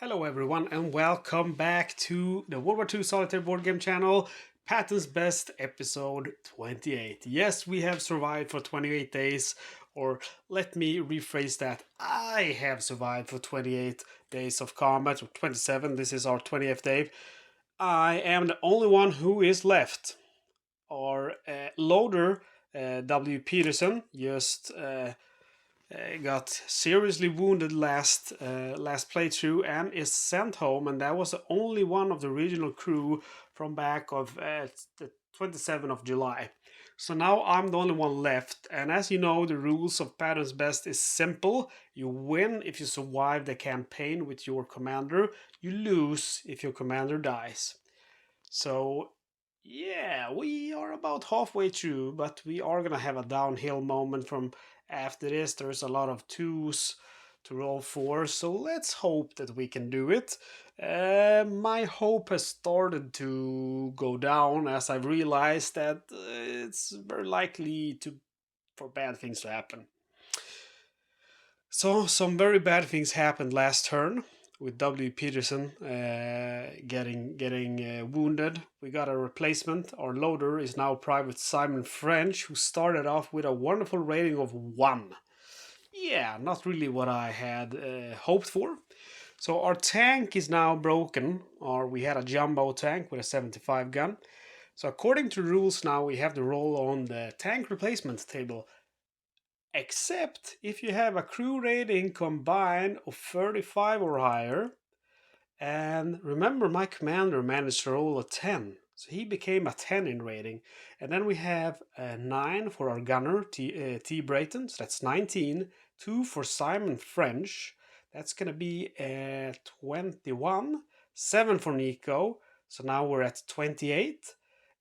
Hello everyone and welcome back to the World War II Solitaire Board Game channel, Patton's Best episode 28. Yes, we have survived for 28 days, or let me rephrase that, I have survived for 28 days of combat, or 27, this is our 20th day. I am the only one who is left. Our loader, W. Peterson, just got seriously wounded last playthrough and is sent home, and that was the only one of the original crew from back of the 27th of July. So now I'm the only one left, and as you know, the rules of Patton's Best is simple. You win if you survive the campaign with your commander. You lose if your commander dies. So yeah, we are about halfway through, but we are gonna have a downhill moment from after this. There's a lot of twos to roll for, so let's hope that we can do it. My hope has started to go down as I've realized that it's very likely for bad things to happen. So some very bad things happened last turn with W. Peterson getting wounded. We got a replacement. Our loader is now Private Simon French, who started off with a wonderful rating of 1. Yeah, not really what I had hoped for. So our tank is now broken, or we had a jumbo tank with a 75 gun. So according to rules now, we have to roll on the tank replacement table, except if you have a crew rating combined of 35 or higher. And remember, my commander managed to roll a 10, so he became a 10 in rating. And then we have a 9 for our gunner, T. Brayton, so that's 19. 2 for Simon French, that's going to be 21. 7 for Nico, so now we're at 28.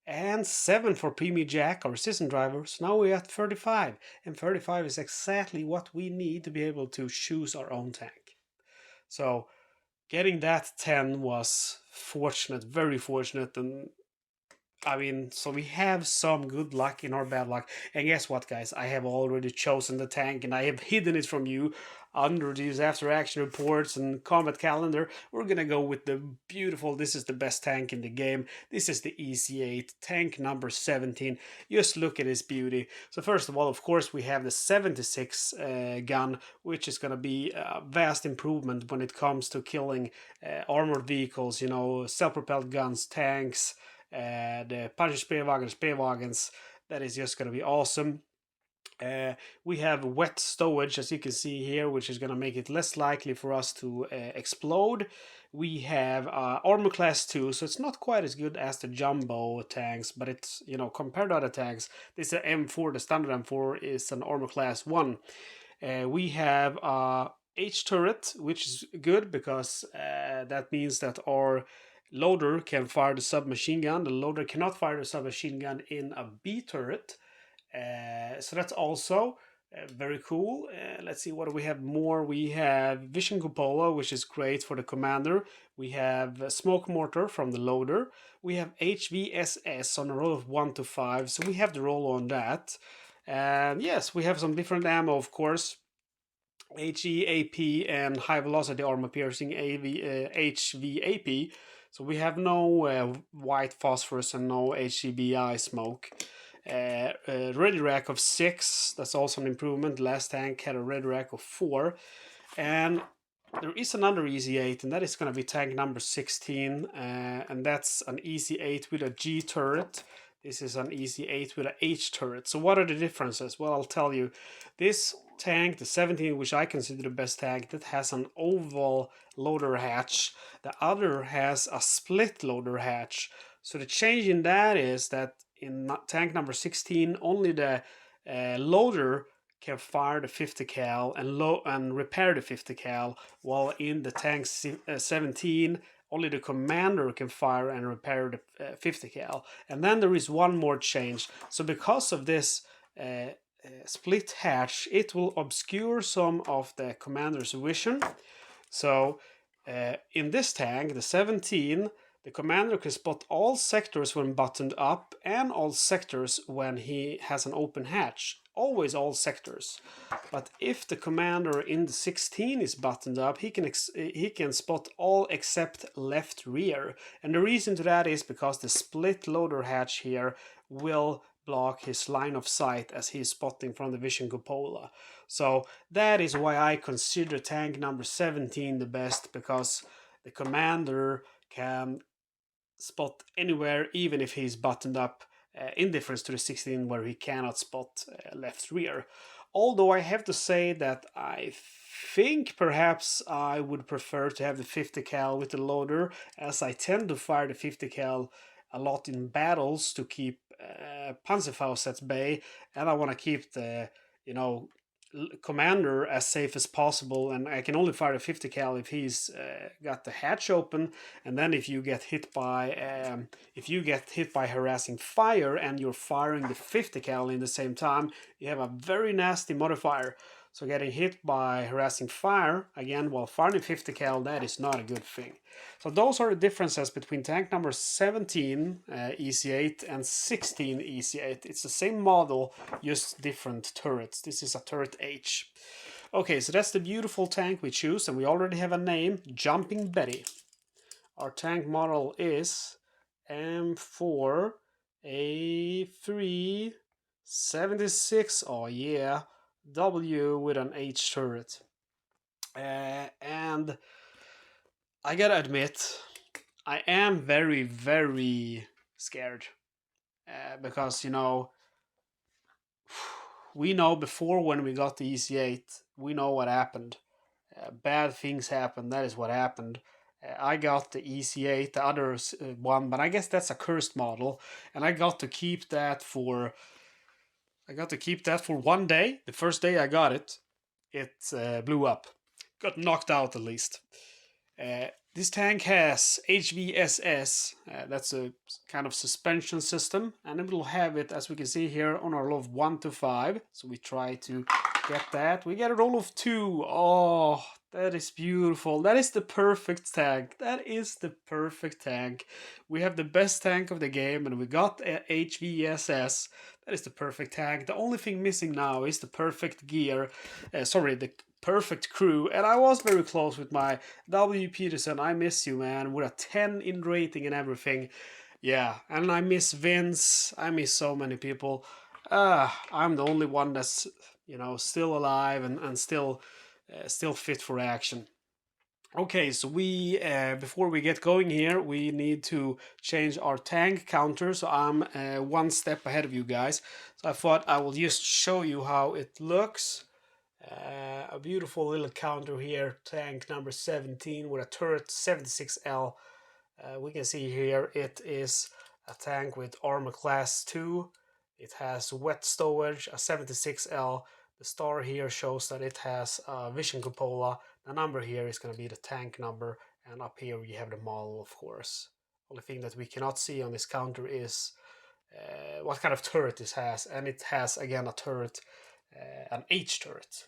And 7 for Preemie Jack, our assistant driver, so now we're at 35. And 35 is exactly what we need to be able to choose our own tank. So getting that 10 was fortunate, very fortunate, and I mean, so we have some good luck in our bad luck. And guess what, guys? I have already chosen the tank and I have hidden it from you under these after action reports and combat calendar. We're gonna go with the beautiful, this is the best tank in the game. This is the EC8, tank number 17. Just look at this beauty. So first of all, of course, we have the 76 gun, which is gonna be a vast improvement when it comes to killing armored vehicles, you know, self-propelled guns, tanks, the Panzerspeenwagens. That is just going to be awesome. We have wet stowage, as you can see here, which is going to make it less likely for us to explode. We have armor class 2, so it's not quite as good as the jumbo tanks, but it's, you know, compared to other tanks, this M4, the standard M4, is an armor class 1. We have H turret, which is good because that means that our loader can fire the submachine gun. The loader cannot fire the submachine gun in a B turret. So that's also very cool. Let's see, what do we have more? We have Vision Cupola, which is great for the commander. We have Smoke Mortar from the loader. We have HVSS on a roll of 1 to 5, so we have the roll on that. And yes, we have some different ammo, of course. HEAP and high velocity armor piercing HVAP. So we have no white phosphorus and no HCBI smoke. Ready rack of 6, that's also an improvement. Last tank had a ready rack of 4. And there is another EC8, and that is going to be tank number 16. And that's an EC8 with a G turret. This is an EC8 with a H turret. So what are the differences? Well, I'll tell you. This tank, the 17, which I consider the best tank, that has an oval loader hatch. The other has a split loader hatch. So the change in that is that in tank number 16, only the loader can fire the 50 cal and repair the 50 cal, while in the tank 17, only the commander can fire and repair the 50 cal. And then there is one more change. So because of this split hatch, it will obscure some of the commander's vision. So in this tank, the 17, The commander can spot all sectors when buttoned up and all sectors when he has an open hatch. Always all sectors. But if the commander in the 16 is buttoned up, he can spot all except left rear. And the reason to that is because the split loader hatch here will block his line of sight as he is spotting from the vision cupola. So that is why I consider tank number 17 the best, because the commander can spot anywhere even if he's buttoned up, in difference to the 16 where he cannot spot left rear. Although I have to say that I think perhaps I would prefer to have the 50 cal with the loader, as I tend to fire the 50 cal a lot in battles to keep Panzerfaust at bay, and I want to keep the, you know, commander as safe as possible, and I can only fire the 50 cal if he's got the hatch open. And then if you get hit by harassing fire and you're firing the 50 cal in the same time, you have a very nasty modifier. So getting hit by harassing fire again while firing 50 cal, that is not a good thing. So those are the differences between tank number 17 EC8 and 16 EC8. It's the same model, just different turrets. This is a turret H. Okay, so that's the beautiful tank we choose, and we already have a name, Jumping Betty. Our tank model is M4A376. Oh yeah, W with an H turret. And I gotta admit, I am very, very scared. Because, you know, we know before when we got the EC8, we know what happened. Bad things happened, that is what happened. I got the EC8, the other one, but I guess that's a cursed model, and I got to keep that for 1 day. The first day I got it, it blew up. Got knocked out at least. This tank has HVSS, that's a kind of suspension system, and it will have it, as we can see here, on our roll of 1 to 5. So we try to get that. We get a roll of 2. Oh, that is beautiful. That is the perfect tank. That is the perfect tank. We have the best tank of the game, and we got HVSS. That is the perfect tank. The only thing missing now is the perfect gear. The perfect crew, and I was very close with my W. Peterson. I miss you, man, with a 10 in rating and everything. Yeah, and I miss Vince. I miss so many people. I'm the only one that's, you know, still alive and still fit for action. Okay, so we before we get going here, we need to change our tank counter. So I'm 1 step ahead of you guys. So I thought I will just show you how it looks. A beautiful little counter here, tank number 17 with a turret 76L. We can see here it is a tank with armor class 2. It has wet stowage, a 76L. The star here shows that it has a vision cupola. The number here is going to be the tank number, and up here we have the model, of course. Only thing that we cannot see on this counter is what kind of turret this has, and it has again a turret, an H turret.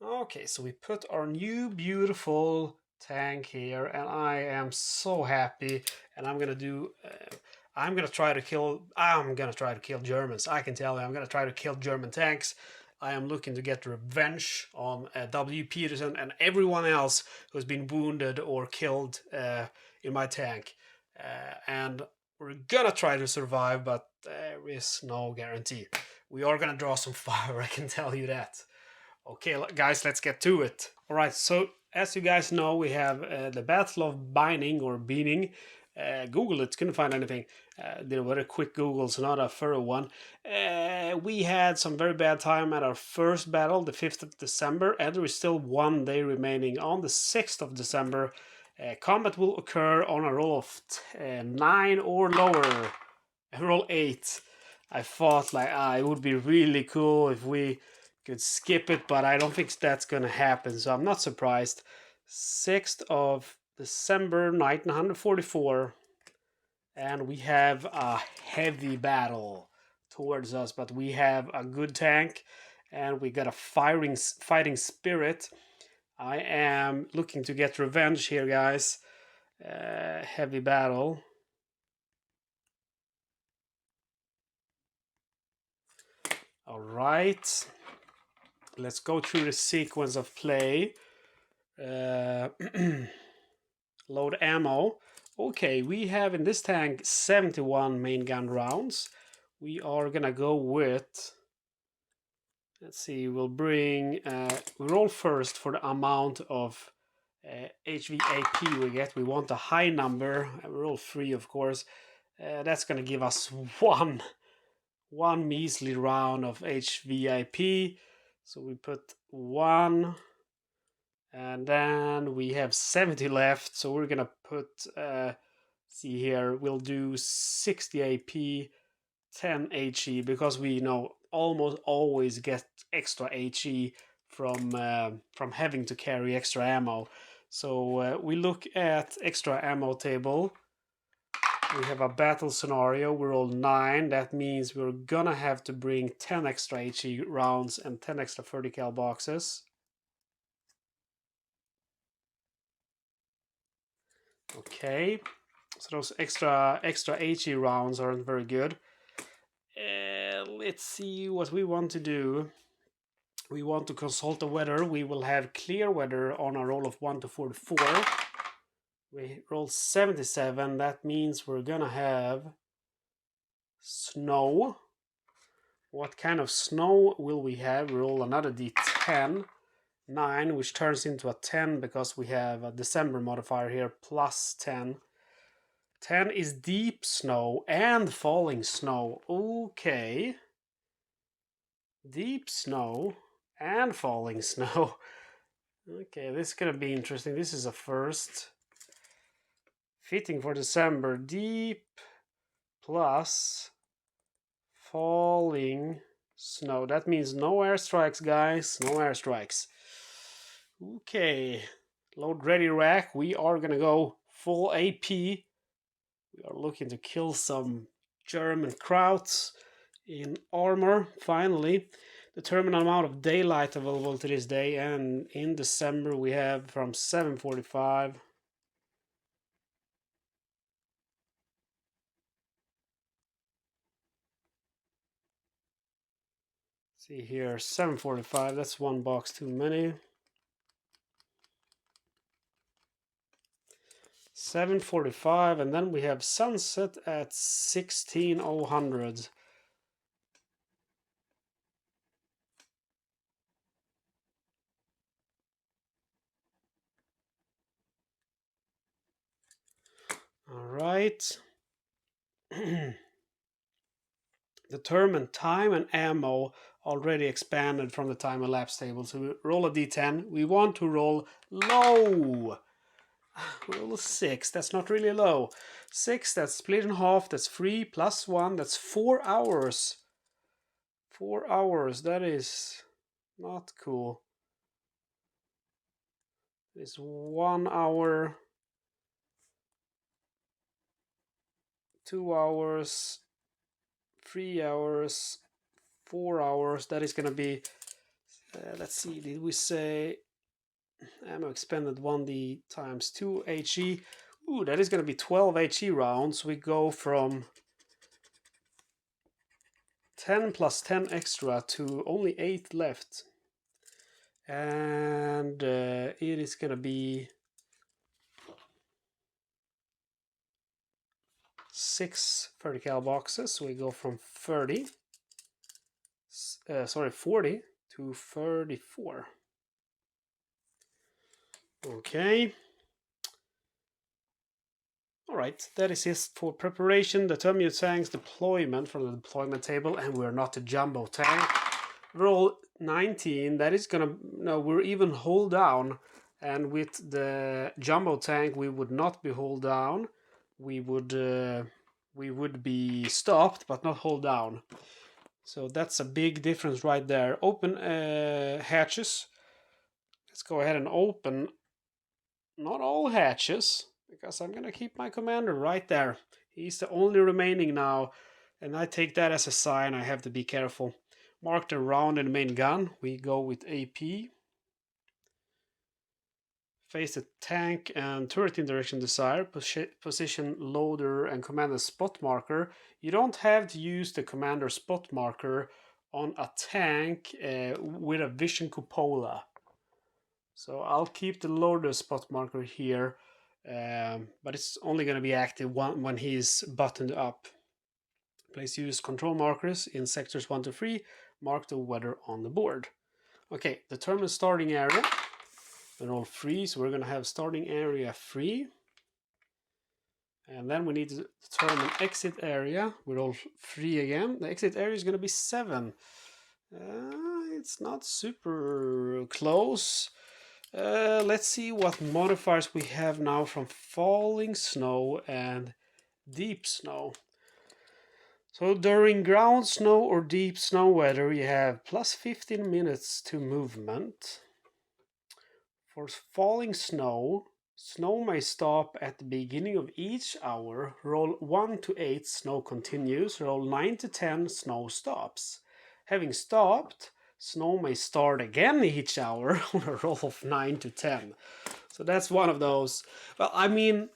Okay, so we put our new beautiful tank here, and I am so happy. And I'm gonna try to kill Germans. I can tell you, I'm gonna try to kill German tanks. I am looking to get revenge on W. Peterson and everyone else who's been wounded or killed in my tank. And we're gonna try to survive, but there is no guarantee. We are gonna draw some fire, I can tell you that. Okay, guys, let's get to it. All right, so as you guys know, we have the Battle of Beining or Beaning. Google it, couldn't find anything. Did a very quick Google, so not a thorough one. We had some very bad time at our first battle, the 5th of December, and there is still 1 day remaining on the 6th of December. Combat will occur on a roll of 9 or lower. Roll 8. I thought it would be really cool if we could skip it, but I don't think that's gonna happen, so I'm not surprised. 6th of December 1944, and we have a heavy battle towards us, but we have a good tank and we got a fighting spirit. I am looking to get revenge here, guys. heavy battle. All right. Let's go through the sequence of play. Load ammo. Okay, we have in this tank 71 main gun rounds. We are gonna go with, let's see, we'll bring, we roll first for the amount of HVAP we get. We want a high number. We roll 3, of course. That's gonna give us one measly round of HVIP. So we put 1, and then we have 70 left. So we're gonna put, see here, we'll do 60 AP, 10 HE, because we almost always get extra HE from having to carry extra ammo. So we look at extra ammo table. We have a battle scenario. We roll 9. That means we're gonna have to bring 10 extra HE rounds and 10 extra 30 cal boxes. Okay, so those extra HE rounds aren't very good. Let's see what we want to do. We want to consult the weather. We will have clear weather on a roll of 1 to 44. We roll 77. That means we're gonna have snow. What kind of snow will we have? We roll another d10. 9, which turns into a 10 because we have a December modifier here, plus 10. 10 is deep snow and falling snow. Okay. Deep snow and falling snow. Okay, this is gonna be interesting. This is a first. Fitting for December. Deep plus falling snow. That means no airstrikes, guys. No airstrikes. Okay. Load ready rack. We are gonna go full AP. We are looking to kill some German krauts in armor, finally. Determine amount of daylight available to this day, and in December we have from 7:45. See here, 7:45, that's one box too many. 7:45, and then we have sunset at 16:00. All right. Determine time and ammo already expanded from the time elapsed table. So we roll a d10. We want to roll low. Roll a 6. That's not really low. 6, that's split in half. That's 3 plus 1. That's 4 hours. 4 hours. That is not cool. It's 1 hour. 2 hours. 3 hours. 4 hours. That is going to be, let's see, did we say ammo expended 1d times 2 HE? Ooh, that is going to be 12 HE rounds. We go from 10 plus 10 extra to only 8 left. And it is going to be 6 30 cal boxes. So we go from 40 to 34. Okay. Alright, that is it for preparation. Determine your tank's deployment from the deployment table, and we're not a jumbo tank. Roll 19, that is gonna, no, we're even hold down, and with the jumbo tank we would not be hold down. We would be stopped but not hold down. So that's a big difference right there. Open hatches. Let's go ahead and open not all hatches, because I'm gonna keep my commander right there. He's the only remaining now, and I take that as a sign I have to be careful. Mark the round in the main gun. We go with AP. Face the tank and turret in direction desired. Position loader and commander spot marker. You don't have to use the commander spot marker on a tank with a vision cupola. So I'll keep the loader spot marker here, but it's only going to be active when he's buttoned up. Place use control markers in sectors 1 to 3. Mark the weather on the board. Okay, determine starting area. They're all free, so we're going to have starting area 3. And then we need to determine exit area. We're all 3 again. The exit area is going to be 7. It's not super close. Let's see what modifiers we have now from falling snow and deep snow. So during ground snow or deep snow weather, you have plus 15 minutes to movement. For falling snow, snow may stop at the beginning of each hour. Roll 1 to 8, snow continues. Roll 9 to 10, snow stops. Having stopped, snow may start again each hour on a roll of 9 to 10. So that's one of those. Well, I mean,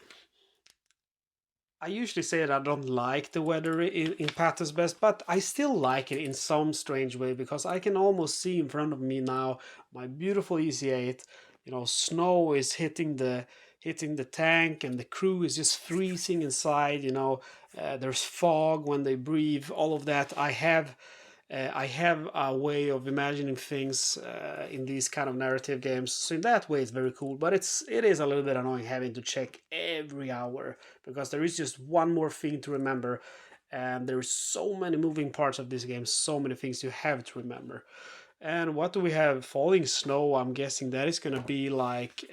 I usually say that I don't like the weather in Patton's Best, but I still like it in some strange way because I can almost see in front of me now my beautiful EC8. You know, snow is hitting the tank, and the crew is just freezing inside. You know, there's fog when they breathe. All of that. I have a way of imagining things in these kind of narrative games, so in that way it's very cool. But it is a little bit annoying having to check every hour because there is just one more thing to remember, and there's so many moving parts of this game, so many things you have to remember. And what do we have? Falling snow. I'm guessing that is gonna be like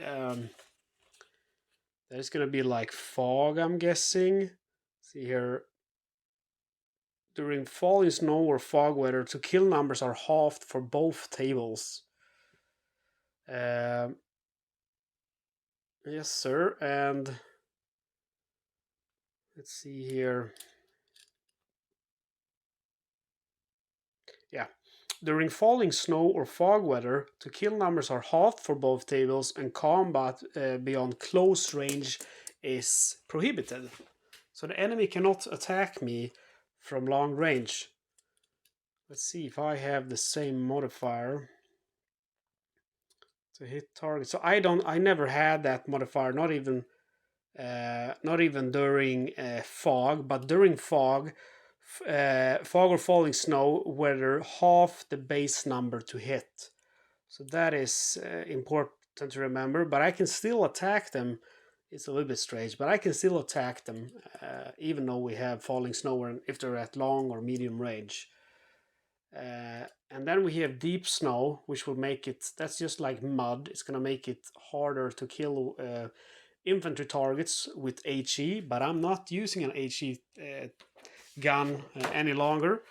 fog. I'm guessing. See here. During falling snow or fog weather, to kill numbers are halved for both tables. Yes, sir. And let's see here. Yeah. During falling snow or fog weather, to kill numbers are halved for both tables, and combat beyond close range is prohibited. So the enemy cannot attack me from long range. Let's see if I have the same modifier to hit target. So I never had that modifier, not even during fog, but during fog or falling snow weather, half the base number to hit. So that is important to remember, but I can still attack them. It's a little bit strange, but I can still attack them even though we have falling snow and if they're at long or medium range. And then we have deep snow, which will make it, that's just like mud. It's going to make it harder to kill infantry targets with HE, but I'm not using an HE gun any longer.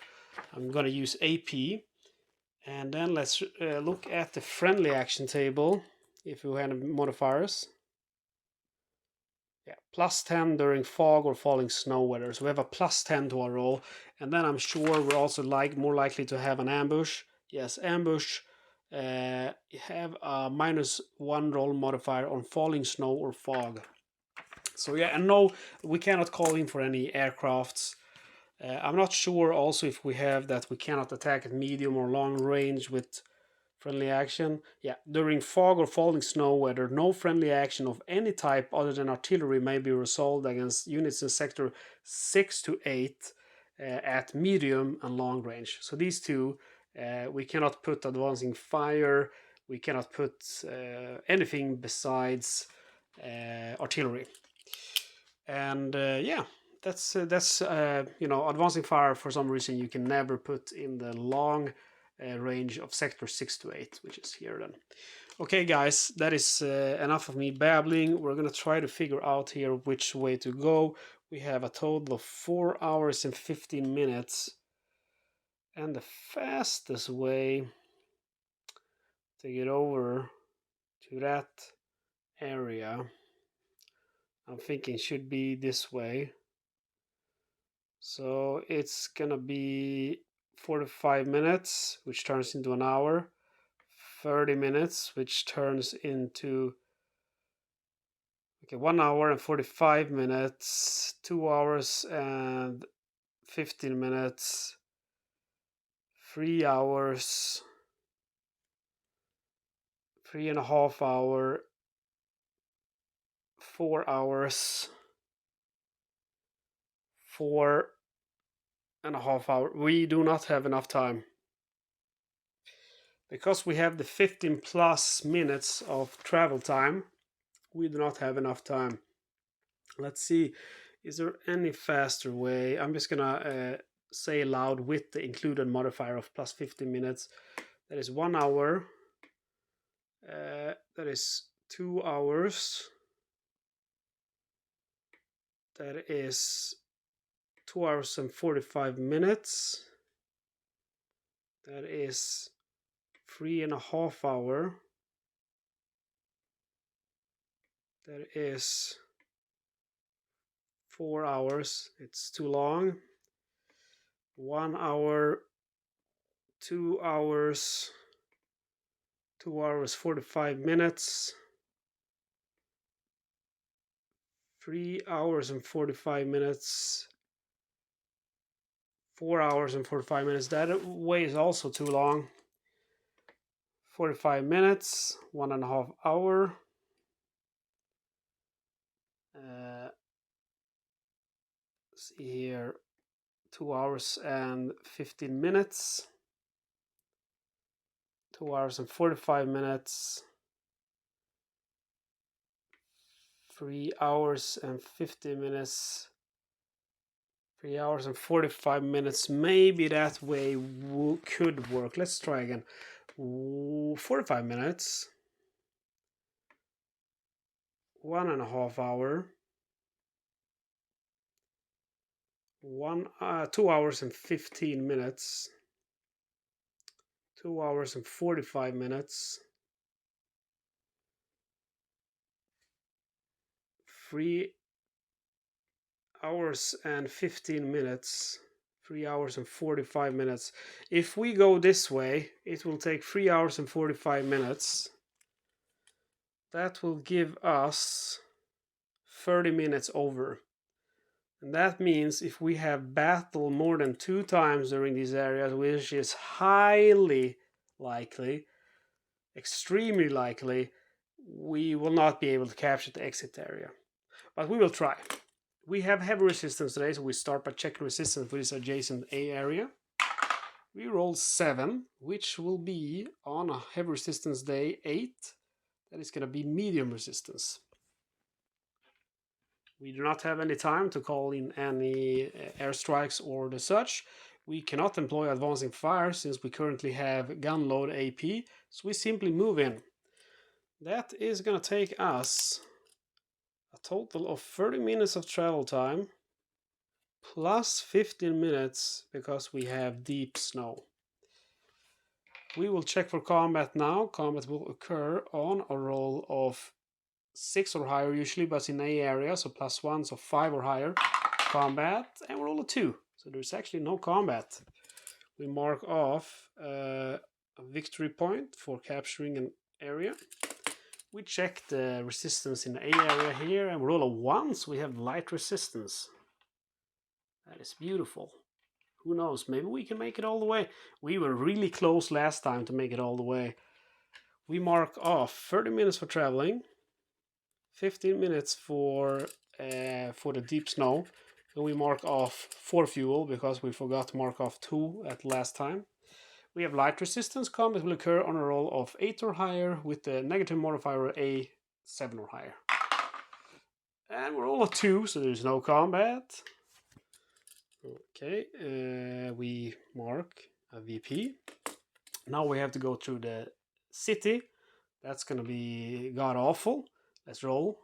I'm going to use AP. And then let's look at the friendly action table, if we have modifiers. Yeah, plus 10 during fog or falling snow weather. So we have a plus 10 to our roll. And then I'm sure we're also more likely to have an ambush. Yes, ambush. Have a -1 roll modifier on falling snow or fog. So yeah, and no, we cannot call in for any aircrafts. I'm not sure also if we have that we cannot attack at medium or long range with friendly action. Yeah, during fog or falling snow weather, no friendly action of any type other than artillery may be resolved against units in sector 6 to 8 at medium and long range. So these two, we cannot put advancing fire, we cannot put anything besides artillery. And yeah, that's you know, advancing fire for some reason you can never put in the long range of sector 6 to 8, which is here then. Okay guys, that is enough of me babbling. We're gonna try to figure out here which way to go. We have a total of 4 hours and 15 minutes, and the fastest way to get over to that area, I'm thinking, should be this way. So it's gonna be 45 minutes, which turns into an hour, 30 minutes, which turns into Okay, 1 hour and 45 minutes, 2 hours and 15 minutes, 3 hours, 3.5 hour, 4 hours, 4.5 hour. We do not have enough time. Because we have the 15 plus minutes of travel time, we do not have enough time. Let's see, is there any faster way? I'm just gonna say aloud with the included modifier of plus 15 minutes. That is 1 hour. That is 2 hours. That is 2 hours and 45 minutes. That is 3.5 hour. That is 4 hours. It's too long. 1 hour, 2 hours, 2 hours 45 minutes, 3 hours and 45 minutes, 4 hours and 45 minutes. That way is also too long. 45 minutes, 1.5 hour. See here, 2 hours and 15 minutes, 2 hours and 45 minutes, 3 hours and 50 minutes, 3 hours and 45 minutes. Maybe that way could work. Let's try again. 45 minutes, 1.5 hour, 2 hours and 15 minutes, 2 hours and 45 minutes, 3 hours and 15 minutes, 3 hours and 45 minutes. If we go this way, it will take 3 hours and 45 minutes. That will give us 30 minutes over. And that means if we have battle more than 2 times during these areas, which is highly likely, extremely likely, we will not be able to capture the exit area. But we will try. We have heavy resistance today, so we start by checking resistance for this adjacent A area. We roll 7, which will be on a heavy resistance day 8. That is going to be medium resistance. We do not have any time to call in any airstrikes or the such. We cannot employ advancing fire since we currently have gun load AP, so we simply move in. That is going to take us a total of 30 minutes of travel time plus 15 minutes because we have deep snow. We will check for combat now. Combat will occur on a roll of 6 or higher usually, but in A area, so +1, so 5 or higher combat, and we roll a 2, so there's actually no combat. We mark off a victory point for capturing an area. We check the resistance in the A area here, and we roll a 1, so we have light resistance. That is beautiful. Who knows, maybe we can make it all the way. We were really close last time to make it all the way. We mark off 30 minutes for traveling, 15 minutes for the deep snow, and we mark off 4 fuel because we forgot to mark off 2 at last time. We have light resistance. Combat will occur on a roll of 8 or higher with the negative modifier A 7 or higher. And we roll a 2, so there's no combat. Okay, we mark a VP. Now we have to go through the city. That's gonna be god awful. Let's roll.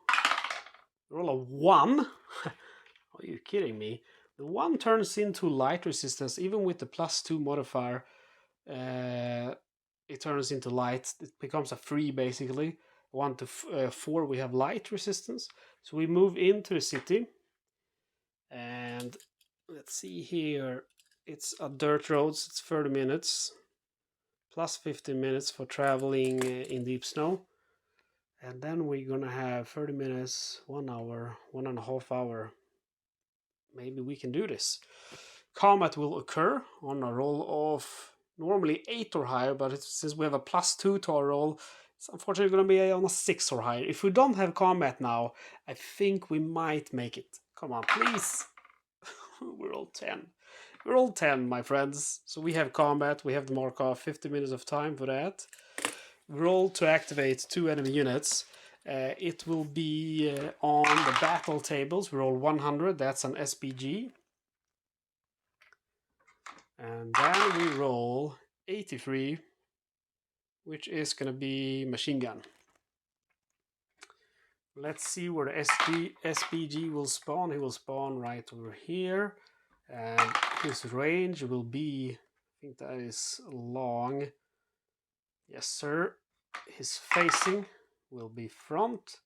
Roll a 1. Are you kidding me? The 1 turns into light resistance, even with the +2 modifier. It turns into light. It becomes a 3 basically. 1 to 4 we have light resistance. So we move into the city. And let's see here. It's a dirt road, so it's 30 minutes. Plus 15 minutes for traveling in deep snow. And then we're gonna have 30 minutes, 1 hour, 1.5 hour. Maybe we can do this. Combat will occur on a roll of normally 8 or higher, but since we have a +2 to our roll, it's unfortunately going to be on a 6 or higher. If we don't have combat now, I think we might make it. Come on, please. We're all 10. We're all 10, my friends. So we have combat, we have the Markov, 50 minutes of time for that. Roll to activate 2 enemy units. It will be on the battle tables. We roll 100, that's an SPG. And then we roll 83, which is going to be machine gun. Let's see where the SPG will spawn. He will spawn right over here. And his range will be, I think that is long. Yes, sir. His facing will be front.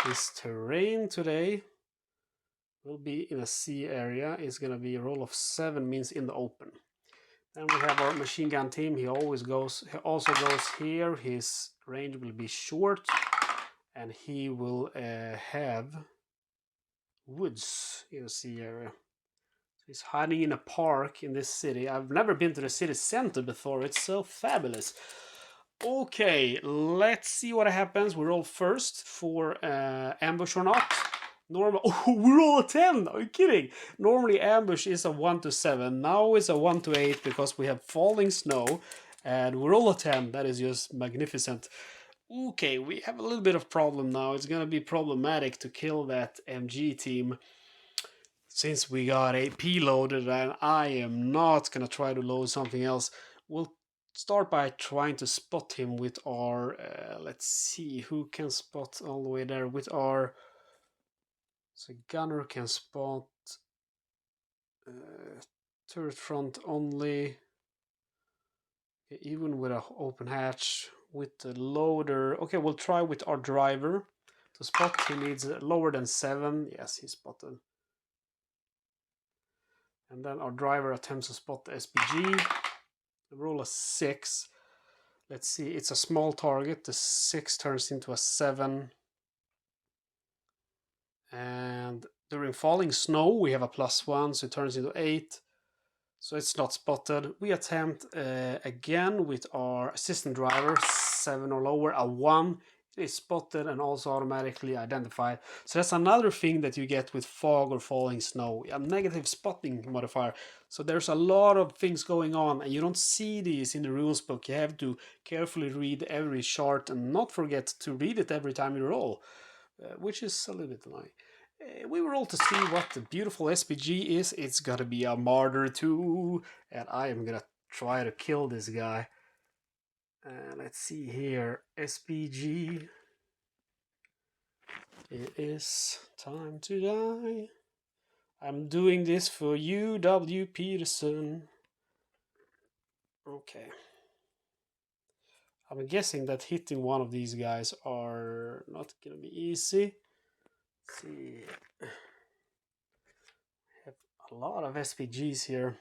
His terrain today will be in a C area. It's going to be a roll of 7, means in the open. Then we have our machine gun team. He also goes here. His range will be short, and he will have woods in the C area. So he's hiding in a park in this city. I've never been to the city center before. It's so fabulous. Okay, let's see what happens. We roll first for ambush or not. Normal. Oh, we roll a 10. Are you kidding? Normally ambush is a 1 to 7. Now it's a 1 to 8 because we have falling snow. And we roll a 10. That is just magnificent. Okay, we have a little bit of problem now. It's gonna be problematic to kill that MG team since we got AP loaded, and I am not gonna try to load something else. We'll start by trying to spot him with our let's see who can spot all the way there with our. So gunner can spot turret front only. Okay, even with an open hatch. With the loader, okay, we'll try with our driver to spot. He needs lower than 7. Yes, he's spotted. And then our driver attempts to spot the SPG. Roll a 6. Let's see, it's a small target. The 6 turns into a 7. And during falling snow, we have a +1, so it turns into 8. So it's not spotted. We attempt again with our assistant driver, 7 or lower, a 1. It is spotted and also automatically identified. So that's another thing that you get with fog or falling snow, a negative spotting modifier. So there's a lot of things going on, and you don't see these in the rules book. You have to carefully read every chart and not forget to read it every time you roll, which is a little bit annoying. We roll to see what the beautiful SPG is. It's gotta be a martyr too, and I am gonna try to kill this guy. Let's see here, SPG. It is time to die. I'm doing this for you, W. Peterson. Okay. I'm guessing that hitting one of these guys are not gonna be easy. Let's see. Have a lot of SPGs here.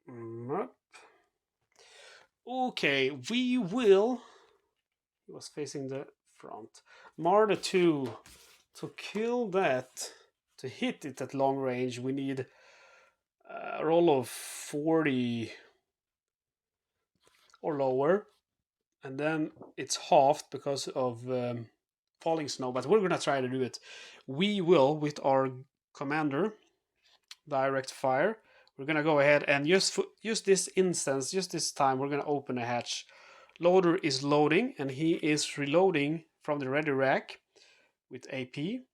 Nope. Okay, we will. He was facing the front. Martyr 2. To kill that, to hit it at long range, we need a roll of 40 or lower. And then it's halved because of falling snow. But we're going to try to do it. We will, with our commander, direct fire. We're going to go ahead and just this instance, just this time, we're going to open a hatch. Loader is loading, and he is reloading from the ready rack with AP.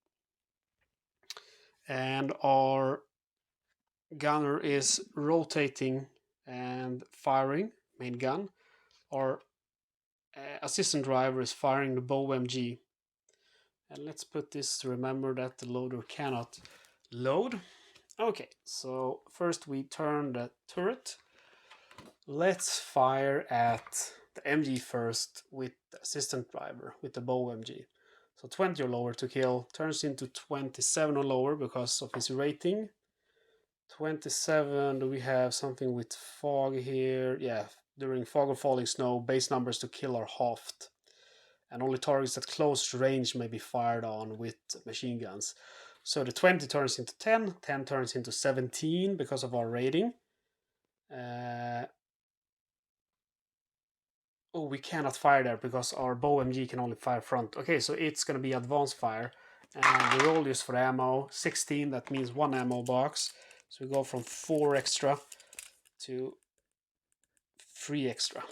And our gunner is rotating and firing, main gun. Our assistant driver is firing the bow MG. And let's put this to remember that the loader cannot load. Okay, so first we turn the turret. Let's fire at the MG first with the assistant driver, with the bow MG. So 20 or lower to kill, turns into 27 or lower because of his rating. 27, do we have something with fog here? Yeah, during fog or falling snow, base numbers to kill are halved. And only targets at close range may be fired on with machine guns. So the 20 turns into 10, 10 turns into 17 because of our rating. Oh, we cannot fire there because our bow MG can only fire front. Okay, so it's going to be advanced fire. And we roll this for ammo. 16, that means 1 ammo box. So we go from 4 extra to 3 extra.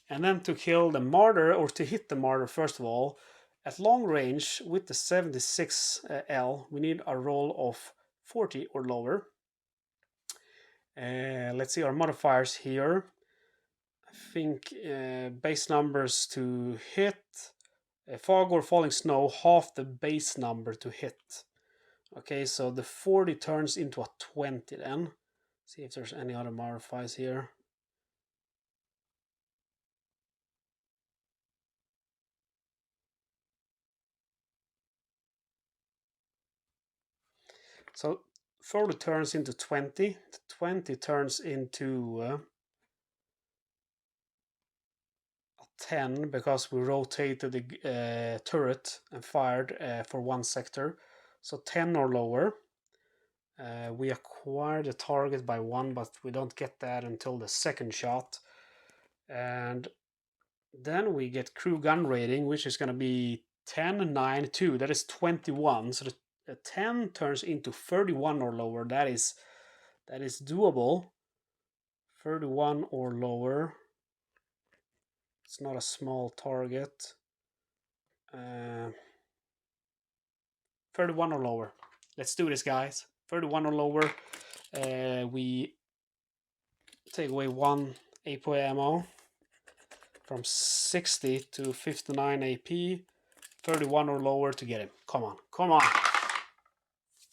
And then to kill the martyr, or to hit the martyr first of all, at long range with the 76L, we need a roll of 40 or lower. Let's see our modifiers here. I think base numbers to hit, fog or falling snow, half the base number to hit. Okay, so the 40 turns into a 20 then. See if there's any other modifiers here. So 40 turns into 20. The 20 turns into 10 because we rotated the turret and fired for 1 sector. So 10 or lower. We acquire the target by 1, but we don't get that until the second shot. And then we get crew gun rating, which is going to be 10, 9, 2. That is 21. So the 10 turns into 31 or lower. That is doable. 31 or lower. It's not a small target. 31 or lower. Let's do this, guys. 31 or lower. We take away 1 APO ammo from 60 to 59 AP. 31 or lower to get him. Come on, come on.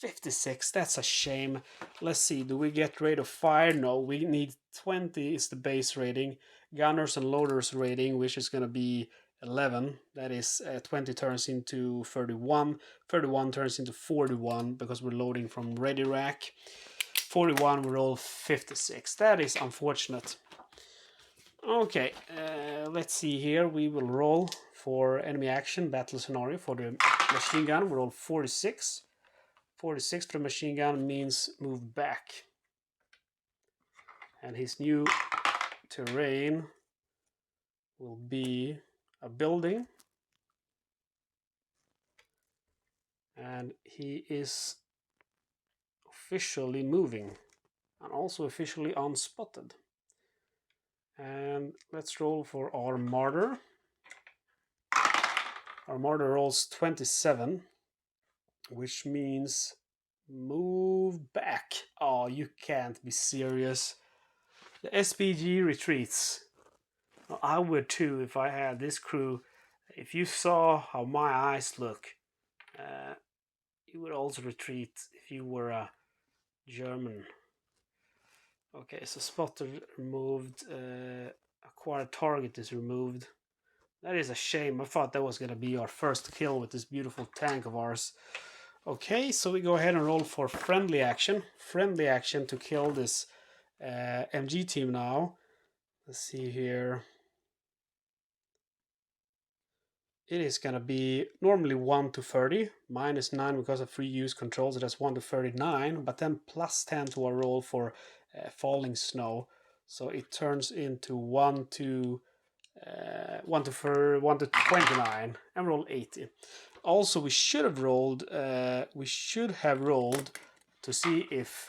56, that's a shame. Let's see, do we get rate of fire? No, we need 20 is the base rating. Gunners and loaders rating, which is going to be 11. That is 20 turns into 31. 31 turns into 41 because we're loading from ready rack. 41 we roll 56. That is unfortunate. Okay, let's see here. We will roll for enemy action battle scenario for the machine gun. We roll 46. 46 for the machine gun means move back. And his new terrain will be a building. And he is officially moving and also officially unspotted. And let's roll for our martyr. Our martyr rolls 27, which means move back. Oh, you can't be serious. The SPG retreats. Well, I would too if I had this crew. If you saw how my eyes look, you would also retreat if you were a German. Okay, so spotter removed, acquired target is removed. That is a shame. I thought that was going to be our first kill with this beautiful tank of ours. Okay, so we go ahead and roll for friendly action. Friendly action to kill this MG team now. Let's see here. It is going to be normally 1 to 30, minus 9 because of free use controls. So that's 1 to 39, but then plus 10 to our roll for falling snow. So it turns into 1 to 29 and roll 80. Also, we should have rolled to see if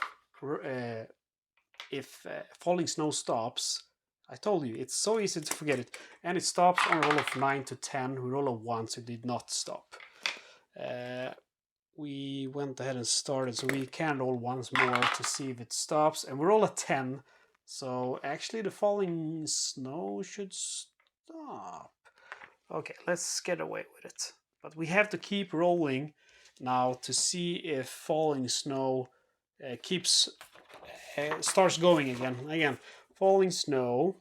falling snow stops. I told you, it's so easy to forget it. And it stops on a roll of 9 to 10. We roll a 1, so it did not stop. We went ahead and started, so we can roll once more to see if it stops. And we roll a 10. So actually the falling snow should stop. Okay, let's get away with it. But we have to keep rolling now to see if falling snow starts going again. Again, falling snow.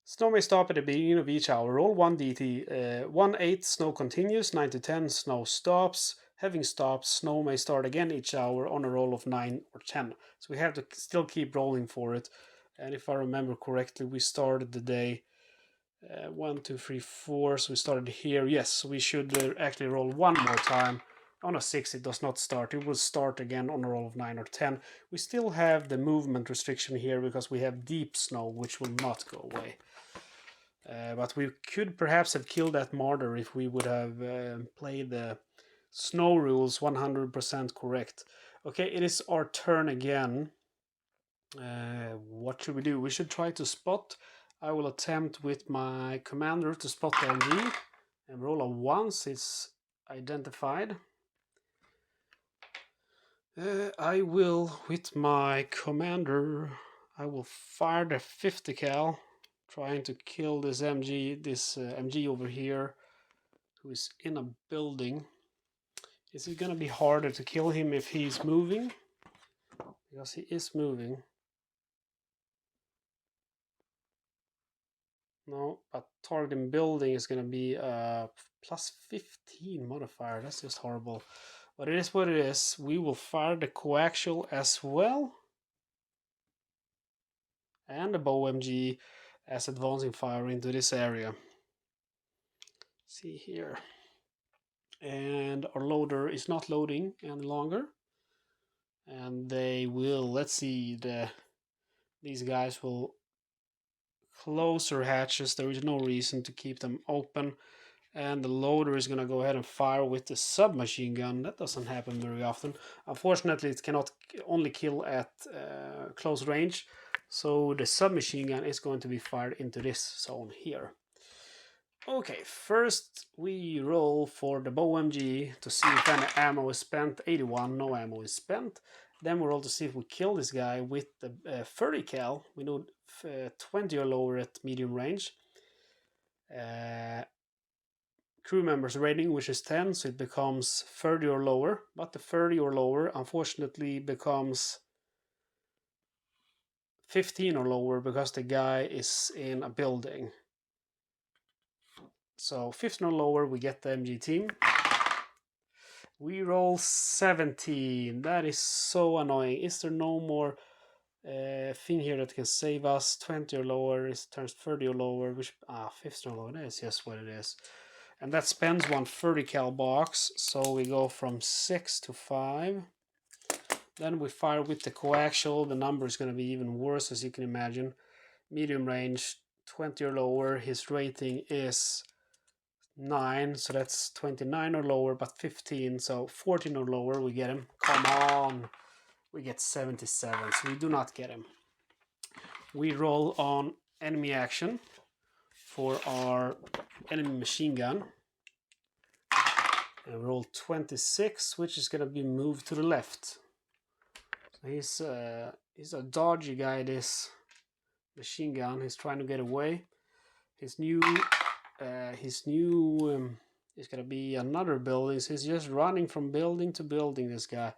Snow may stop at the beginning of each hour. Roll 1 DT. 1-8 snow continues. 9 to 10 snow stops. Having stopped, snow may start again each hour on a roll of 9 or 10. So we have to still keep rolling for it. And if I remember correctly, we started the day 1, 2, 3, 4. So we started here. Yes, we should actually roll one more time. On a 6, it does not start. It will start again on a roll of 9 or 10. We still have the movement restriction here because we have deep snow, which will not go away. But we could perhaps have killed that martyr if we would have played the snow rules 100% correct. Okay, it is our turn again. What should we do? We should try to spot. I will attempt with my commander to spot the MG and roll a 1. It's identified. I will, with my commander, I will fire the 50 cal, trying to kill this MG over here, who is in a building. Is it gonna be harder to kill him if he's moving? Because he is moving. No, but targeting building is gonna be plus 15 modifier. That's just horrible. But it is what it is. We will fire the coaxial as well. And the bow MG as advancing fire into this area. See here. And our loader is not loading any longer. And they will, let's see, these guys will close their hatches. There is no reason to keep them open. And the loader is going to go ahead and fire with the submachine gun. That doesn't happen very often. Unfortunately, it cannot only kill at close range. So the submachine gun is going to be fired into this zone here. Okay, first we roll for the bow MG to see if any ammo is spent. 81, no ammo is spent. Then we roll to see if we kill this guy with the 30 cal. We know 20 or lower at medium range. Crew members rating, which is 10, so it becomes 30 or lower. But the 30 or lower, unfortunately, becomes 15 or lower because the guy is in a building. So 15 or lower, we get the MG team. We roll 17. That is so annoying. Is there no more thing here that can save us? 20 or lower, it turns 30 or lower. Which 15 or lower, that is just what it is. And that spends one 30 cal box. So we go from 6 to 5. Then we fire with the coaxial. The number is going to be even worse, as you can imagine. Medium range, 20 or lower. His rating is 9, so that's 29 or lower, but 15, so 14 or lower, we get him. Come on! We get 77, so we do not get him. We roll on enemy action for our enemy machine gun. And roll 26, which is going to be moved to the left. So he's a dodgy guy, this machine gun. He's trying to get away. His new is gonna be another building, so he's just running from building to building, this guy.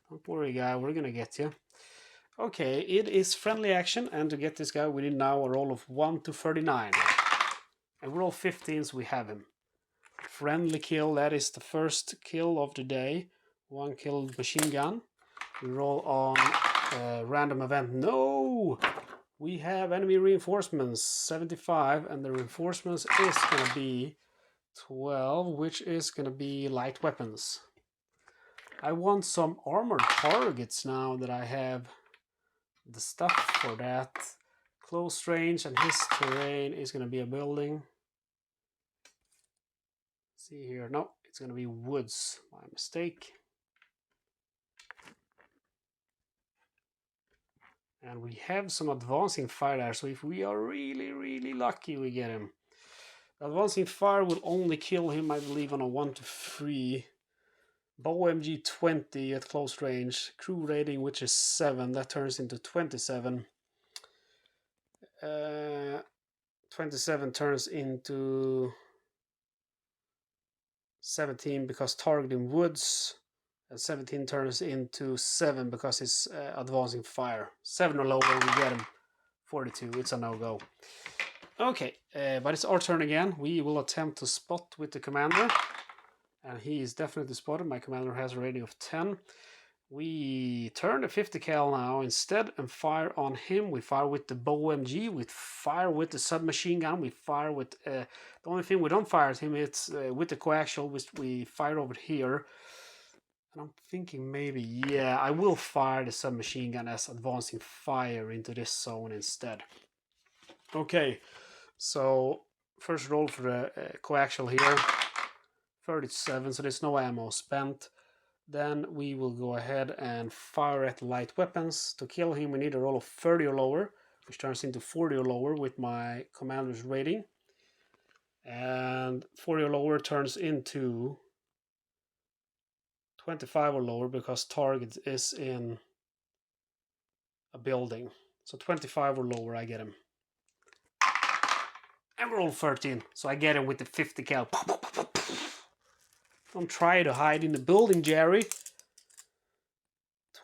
Don't worry, guy, we're gonna get you. Okay, it is friendly action, and to get this guy we need now a roll of 1 to 39. And we roll 15, so we have him. Friendly kill, that is the first kill of the day. 1 killed machine gun. We roll on random event. No! We have enemy reinforcements, 75, and the reinforcements is going to be 12, which is going to be light weapons. I want some armored targets now that I have the stuff for that. Close range, and his terrain is going to be a building. Let's see here, no, it's going to be woods, my mistake. And we have some advancing fire there, so if we are really lucky, we get him. Advancing fire will only kill him, I believe, on a 1 to 3. Bow MG 20 at close range. Crew rating, which is 7, that turns into 27. 27 turns into 17 because targeting woods. 17 turns into 7 because it's advancing fire. 7 or lower, we get him. 42, it's a no-go. Okay, but it's our turn again. We will attempt to spot with the commander. And he is definitely spotted. My commander has a rating of 10. We turn the 50 cal now instead and fire on him. We fire with the BOMG, we fire with the submachine gun, we fire with... the only thing we don't fire at him, it's with the coaxial, which we fire over here. And I'm thinking maybe, yeah, I will fire the submachine gun as advancing fire into this zone instead. Okay, so first roll for the coaxial here. 37, so there's no ammo spent. Then we will go ahead and fire at light weapons. To kill him, we need a roll of 30 or lower, which turns into 40 or lower with my commander's rating. And 40 or lower turns into 25 or lower because target is in a building. So 25 or lower, I get him. And roll 13, so I get him with the 50 cal. Don't try to hide in the building, Jerry.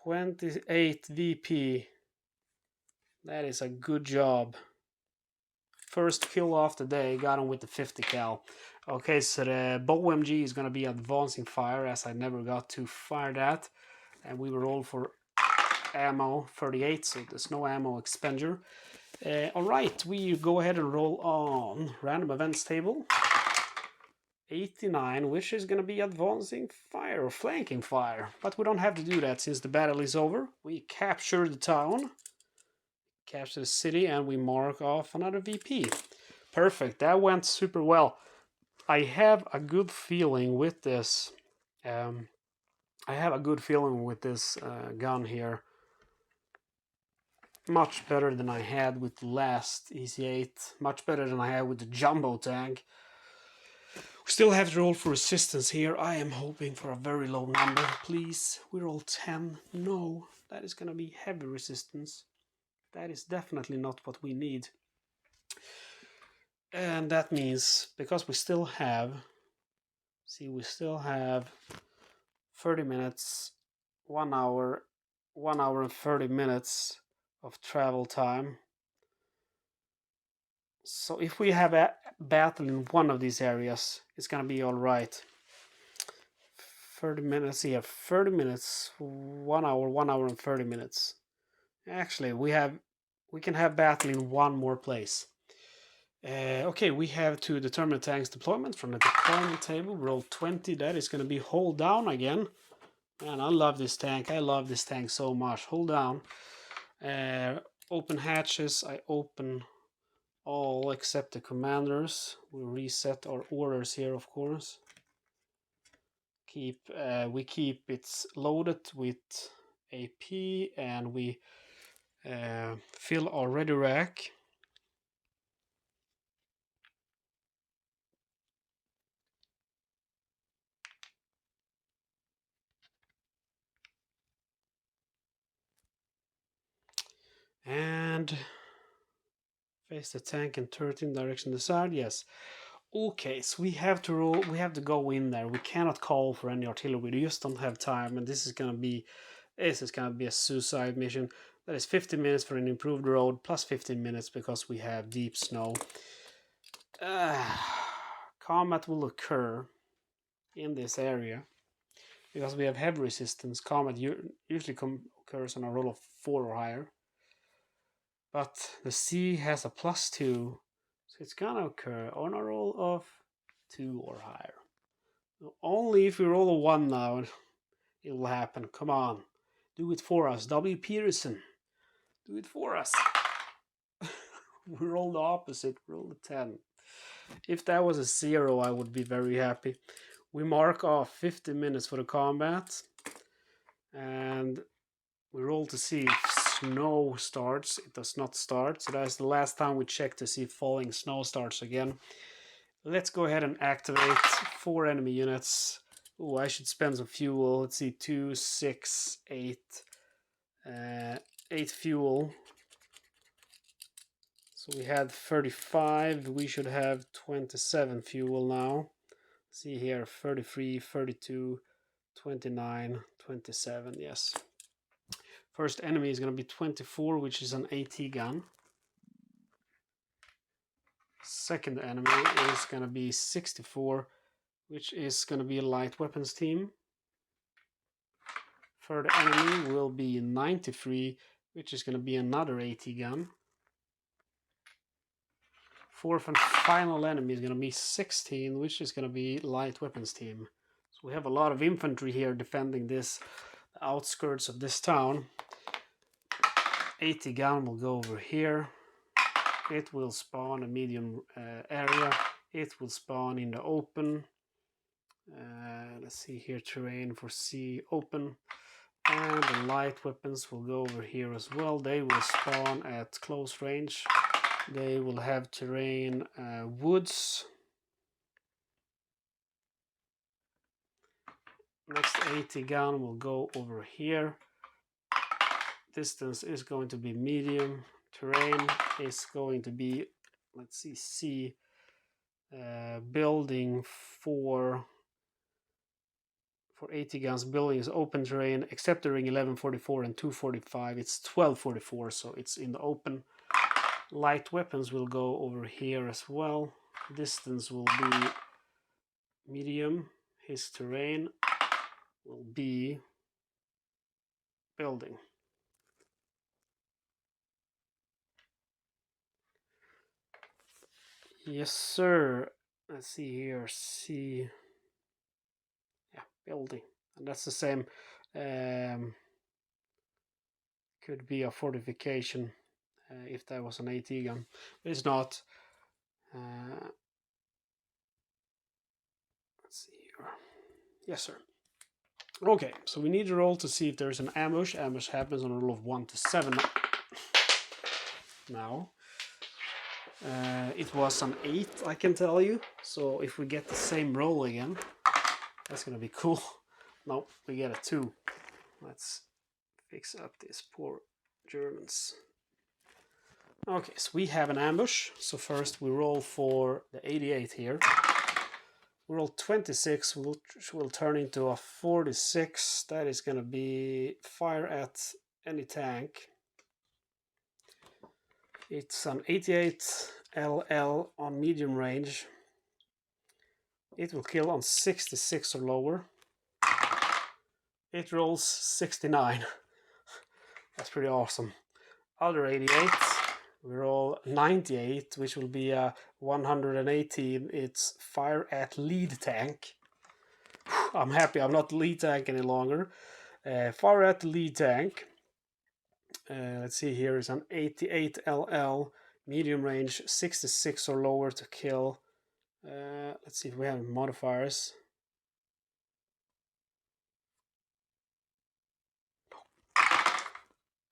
28 VP. That is a good job. First kill of the day, got him with the 50 cal. Okay, so the BOMG is going to be advancing fire as I never got to fire that. And we will roll for ammo 38, so there's no ammo expenditure. Alright, we go ahead and roll on random events table. 89, which is going to be advancing fire or flanking fire. But we don't have to do that since the battle is over. We capture the town, capture the city, and we mark off another VP. Perfect, that went super well. I have a good feeling with this. gun here. Much better than I had with the last EC8. Much better than I had with the jumbo tank. We still have to roll for resistance here. I am hoping for a very low number, please. We roll 10. No, that is going to be heavy resistance. That is definitely not what we need. And that means, because we still have... See, we still have 30 minutes, 1 hour, 1 hour and 30 minutes of travel time. So if we have a battle in one of these areas, it's gonna be all right. 30 minutes here, 30 minutes, 1 hour, 1 hour and 30 minutes. Actually, we can have battle in one more place. Okay, we have to determine tank's deployment from the deployment table. Roll 20. That is going to be hold down again. Man, I love this tank. I love this tank so much. Hold down. Open hatches. I open all except the commanders. We reset our orders here, of course. We keep it loaded with AP, and we fill our ready rack. And face the tank and turret in direction desired. Yes. Okay, so we have to roll. We have to go in there. We cannot call for any artillery. We just don't have time, and this is gonna be a suicide mission. That is 15 minutes for an improved road, plus 15 minutes because we have deep snow. Combat will occur in this area because we have heavy resistance. Combat usually occurs on a roll of 4 or higher. But the sea has a +2, so it's gonna occur on a roll of 2 or higher. Only if we roll a 1 now, it will happen. Come on, do it for us, W. Peterson. Do it for us. We roll the opposite, roll the 10. If that was a 0, I would be very happy. We mark off 50 minutes for the combat, and we roll to see if snow starts. It does not start, so that's the last time we check to see if falling snow starts again. Let's go ahead and activate 4 enemy units. Oh, I should spend some fuel. Let's see, 2, 6, 8. 8 fuel. So we had 35. We should have 27 fuel now. See here, 33, 32, 29, 27. Yes. First enemy is going to be 24, which is an AT gun. Second enemy is going to be 64, which is going to be a light weapons team. Third enemy will be 93, which is going to be another AT gun. Fourth and final enemy is going to be 16, which is going to be light weapons team. So we have a lot of infantry here defending this, the outskirts of this town. 80 gun will go over here. It will spawn a medium area. It will spawn in the open. Let's see here, terrain for C open. And the light weapons will go over here as well. They will spawn at close range. They will have terrain woods. Next 80 gun will go over here. Distance is going to be medium. Terrain is going to be, let's see, C. Building for 80 guns, building is open terrain, except during 1144 and 245. It's 1244, so it's in the open. Light weapons will go over here as well. Distance will be medium. His terrain will be building. Yes, sir. Let's see here. C. Yeah, building. And that's the same. Could be a fortification if that was an AT gun. But it's not. Let's see here. Yes, sir. Okay, so we need to roll to see if there's an ambush. Ambush happens on a roll of 1 to 7. Now. It was an 8, I can tell you. So if we get the same roll again, that's gonna be cool. No, we get a 2. Let's fix up these poor Germans. Okay, so we have an ambush. So first we roll for the 88 here. We roll 26, which will turn into a 46. That is gonna be fire at any tank. It's an 88 LL on medium range. It will kill on 66 or lower. It rolls 69. That's pretty awesome. Other 88, we roll 98, which will be a 118. It's fire at lead tank. I'm happy I'm not the lead tank any longer. Fire at the lead tank. Let's see, here is an 88 LL, medium range, 66 or lower to kill. Let's see if we have modifiers.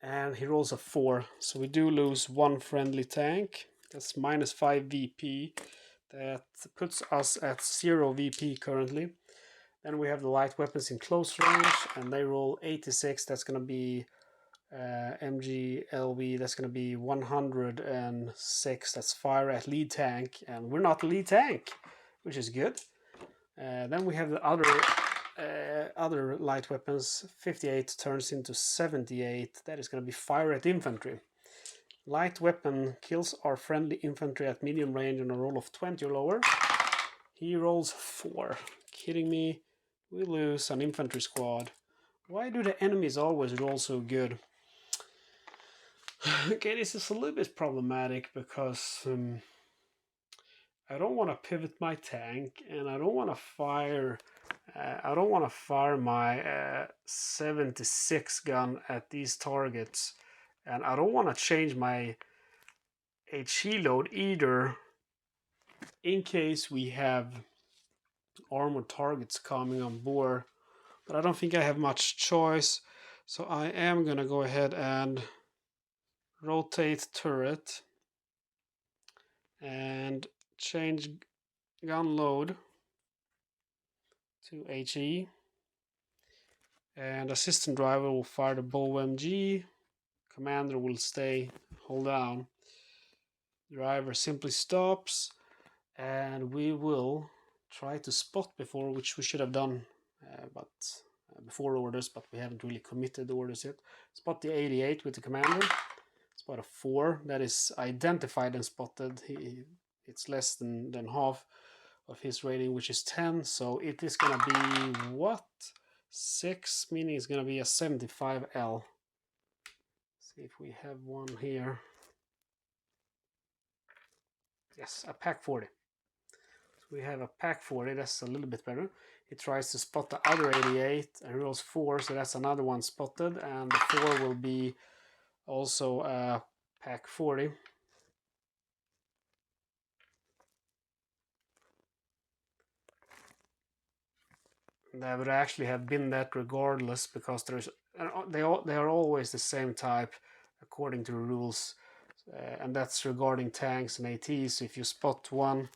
And he rolls a 4, so we do lose 1 friendly tank. That's -5 VP. That puts us at 0 VP currently. Then we have the light weapons in close range, and they roll 86. That's going to be MGLV, that's going to be 106. That's fire at lead tank, and we're not the lead tank, which is good. Then we have the other light weapons. 58 turns into 78. That is going to be fire at infantry. Light weapon kills our friendly infantry at medium range on a roll of 20 or lower. He rolls 4. Kidding me? We lose an infantry squad. Why do the enemies always roll so good? Okay, this is a little bit problematic because I don't want to pivot my tank, and I don't want to fire. I don't want to fire my 76 gun at these targets, and I don't want to change my HE load either, in case we have armored targets coming on board. But I don't think I have much choice, so I am gonna go ahead and rotate turret and change gun load to HE, and assistant driver will fire the bow MG. Commander will stay, hold down. Driver simply stops, and we will try to spot before, which we should have done before orders, but we haven't really committed orders yet. Spot the 88 with the commander. Spot a 4 that is identified and spotted. It's less than half of his rating, which is 10, so it is gonna be what? 6, meaning it's going to be a 75L. See if we have one here. Yes, a pack 40. So we have a pack 40, that's a little bit better. He tries to spot the other 88 and rolls 4, so that's another one spotted, and the 4 will be also a pack 40. That would actually have been that regardless, because they are always the same type according to the rules, and that's regarding tanks and ATs. If you spot one,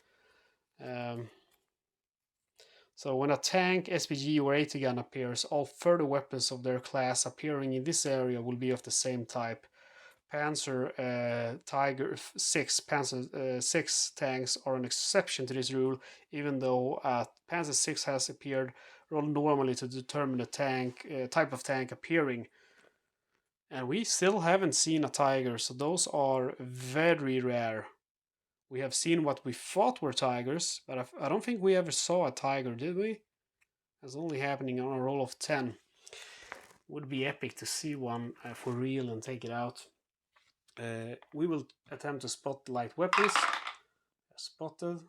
so when a tank, SPG or AT gun appears, all further weapons of their class appearing in this area will be of the same type. Panzer Tiger 6 Panzer 6 tanks are an exception to this rule, even though Panzer 6 has appeared. Roll normally to determine the tank type of tank appearing, and we still haven't seen a Tiger, so those are very rare. We have seen what we thought were Tigers, but I don't think we ever saw a Tiger, did we? It's only happening on a roll of 10. Would be epic to see one for real and take it out. We will attempt to spot light weapons. Spotted.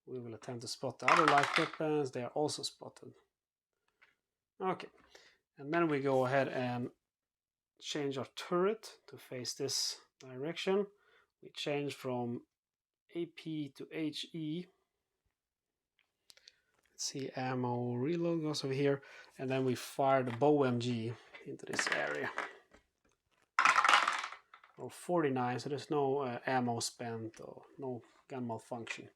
We will attempt to spot the other light weapons. They are also spotted. Okay. And then we go ahead and change our turret to face this direction. We change from AP to HE. Let's see, ammo reload goes over here. And then we fire the bow MG into this area. 49, so there's no ammo spent or no gun malfunction.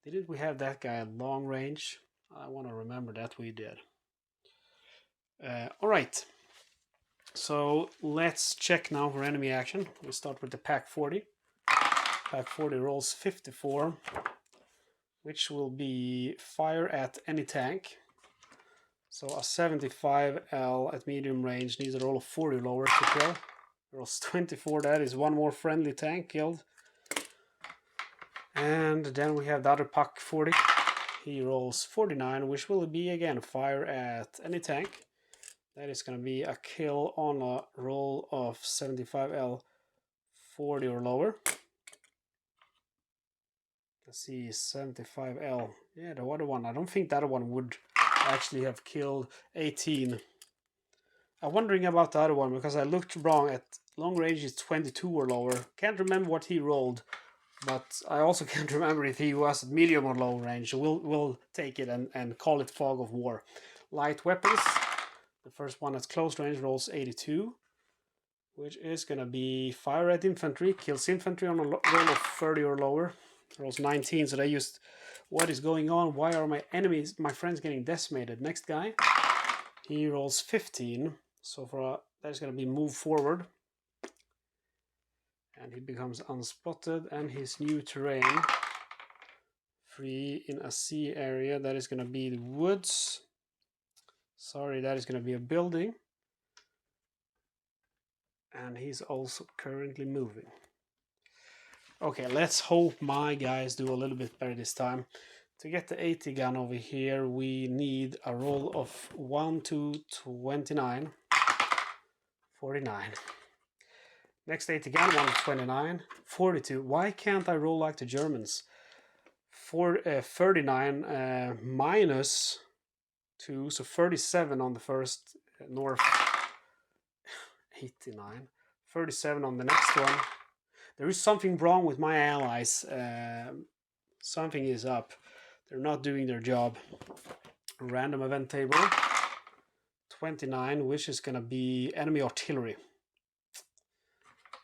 Didn't we have that guy at long range? I want to remember that we did. Alright, so let's check now for enemy action. We'll start with the pack 40. Pack 40 rolls 54, which will be fire at any tank. So a 75L at medium range needs a roll of 40 lower to kill. Rolls 24, that is one more friendly tank killed. And then we have the other pack 40. He rolls 49, which will be again fire at any tank. That is going to be a kill on a roll of 75L 40 or lower. Let's see, 75L. Yeah, the other one. I don't think that one would actually have killed 18. I'm wondering about the other one because I looked wrong. At long range is 22 or lower. Can't remember what he rolled, but I also can't remember if he was at medium or low range. We'll take it and call it Fog of War. Light weapons. The first one at close range rolls 82, which is going to be fire at infantry. Kills infantry on a roll of 30 or lower. Rolls 19, so they used what is going on? Why are my enemies, my friends, getting decimated? Next guy. He rolls 15. So for that's going to be move forward, and he becomes unspotted, and his new terrain free in a sea area. That is going to be the woods. Sorry, that is going to be a building, and he's also currently moving. Okay, let's hope my guys do a little bit better this time. To get the 80 gun over here, we need a roll of 1 to 29. 49. Next 80 gun, 1 to 29. 42. Why can't I roll like the Germans? 39 minus 2, so 37 on the first north. 89. 37 on the next one. There is something wrong with my allies. Something is up. They're not doing their job. Random event table. 29, which is going to be enemy artillery.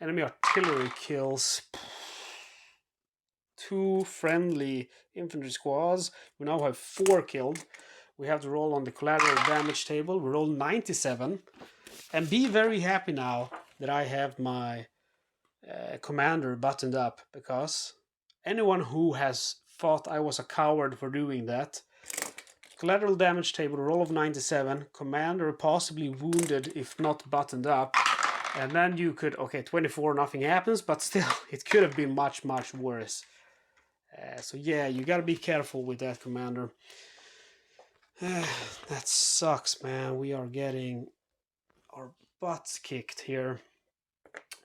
Enemy artillery kills 2 friendly infantry squads. We now have 4 killed. We have to roll on the collateral damage table. We roll 97. And be very happy now that I have my commander buttoned up, because anyone who has thought I was a coward for doing that, collateral damage table, roll of 97, commander possibly wounded if not buttoned up, and then you could, okay, 24, nothing happens, but still, it could have been much, much worse. So yeah, you gotta be careful with that, commander. That sucks, man. We are getting our butts kicked here.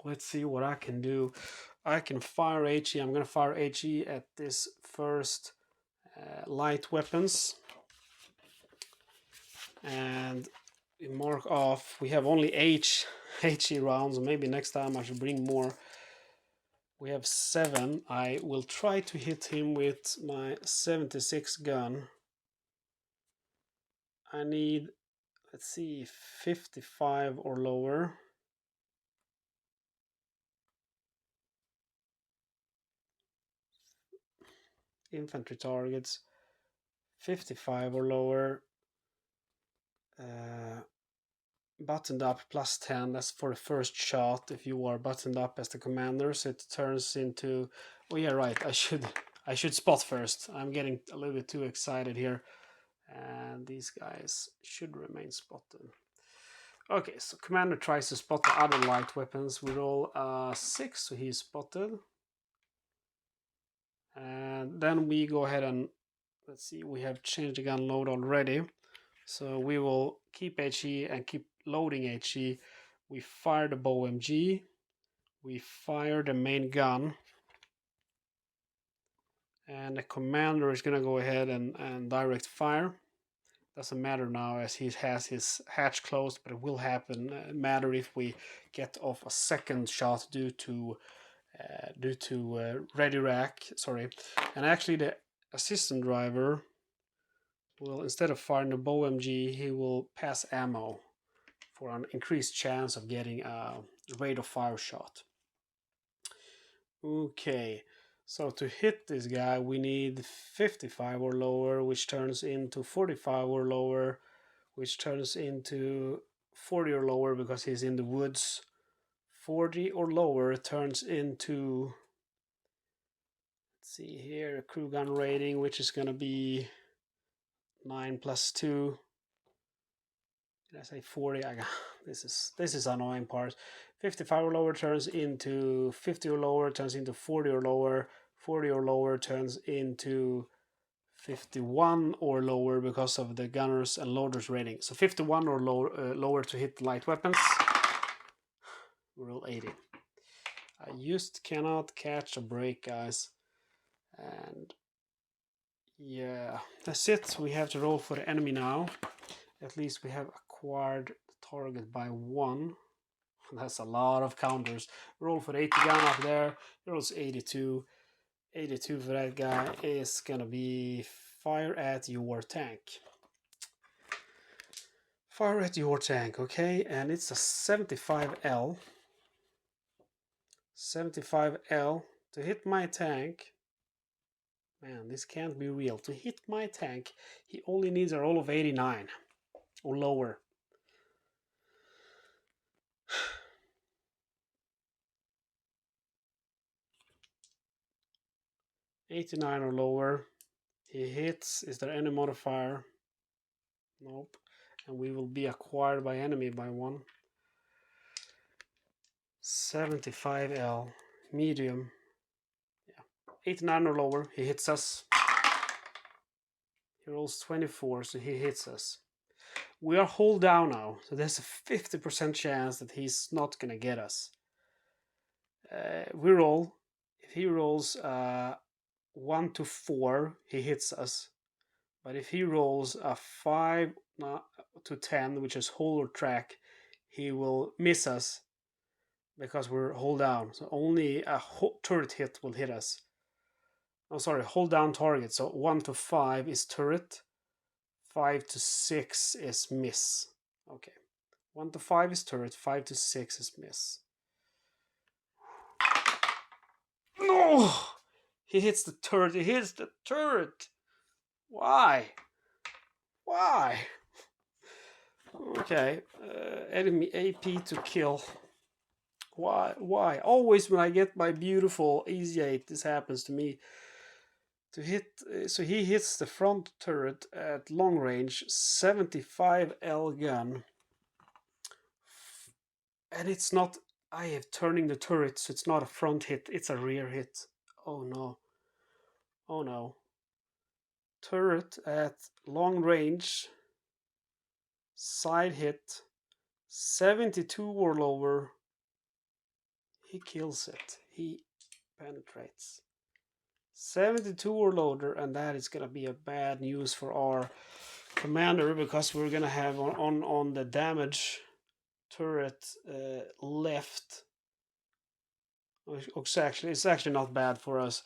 Let's see what I can do. I can fire HE. I'm gonna fire HE at this first light weapons, and we mark off. We have only HE rounds. Maybe next time I should bring more. We have 7. I will try to hit him with my 76 gun. I need, let's see, 55 or lower. Infantry targets, 55 or lower. Buttoned up +10. That's for the first shot. If you are buttoned up as the commander, so it turns into. Oh yeah, right. I should spot first. I'm getting a little bit too excited here, and these guys should remain spotted. Okay, so commander tries to spot the other light weapons. We roll 6, so he's spotted. And then we go ahead and, let's see, we have changed the gun load already. So we will keep HE and keep loading HE. We fire the bow MG. We fire the main gun. And the commander is going to go ahead and direct fire. Doesn't matter now as he has his hatch closed, but it will happen. Matter if we get off a second shot due to ready rack. Sorry, and actually the assistant driver will, instead of firing the bow MG, he will pass ammo for an increased chance of getting a rate of fire shot. Okay, so to hit this guy we need 55 or lower, which turns into 45 or lower, which turns into 40 or lower because he's in the woods. 40 or lower turns into, let's see here, a crew gun rating, which is going to be 9 + 2. Did I say 40? This is annoying part. 55 or lower turns into 50 or lower, turns into 40 or lower. 40 or lower turns into 51 or lower because of the gunners and loaders rating. So 51 or lower to hit light weapons. Roll 80. I just cannot catch a break, guys. And yeah, that's it. We have to roll for the enemy now. At least we have acquired the target by 1. That's a lot of counters. Roll for 80 gun up there. He rolls 82. 82 for that guy is gonna be fire at your tank. Fire at your tank, okay? And it's a 75L. 75L to hit my tank. Man, this can't be real. To hit my tank, he only needs a roll of 89 or lower. $89 or lower. He hits. Is there any modifier? Nope. And we will be acquired by enemy by 1. 75L. Medium. Yeah. 89 or lower. He hits us. He rolls 24, so he hits us. We are hold down now, so there's a 50% chance that he's not gonna get us. We roll. If he rolls 1 to 4, he hits us. But if he rolls a 5 to 10, which is hold or track, he will miss us because we're hold down. So only a turret hit will hit us. Oh, sorry, hold down target. So 1 to 5 is turret. 5 to 6 is miss. Okay. 1 to 5 is turret. 5 to 6 is miss. No! He hits the turret. He hits the turret. Why? Why? Okay. Enemy AP to kill. Why? Why? Always when I get my beautiful easy 8, this happens to me. To hit, so he hits the front turret at long range, 75L gun, and it's not. I have turning the turret, so it's not a front hit; it's a rear hit. Oh no! Oh no! turret at long range, side hit, 72 or lower. He kills it. He penetrates. 72 or lower, and that is gonna be a bad news for our commander, because we're gonna have on the damage turret left. It's actually not bad for us,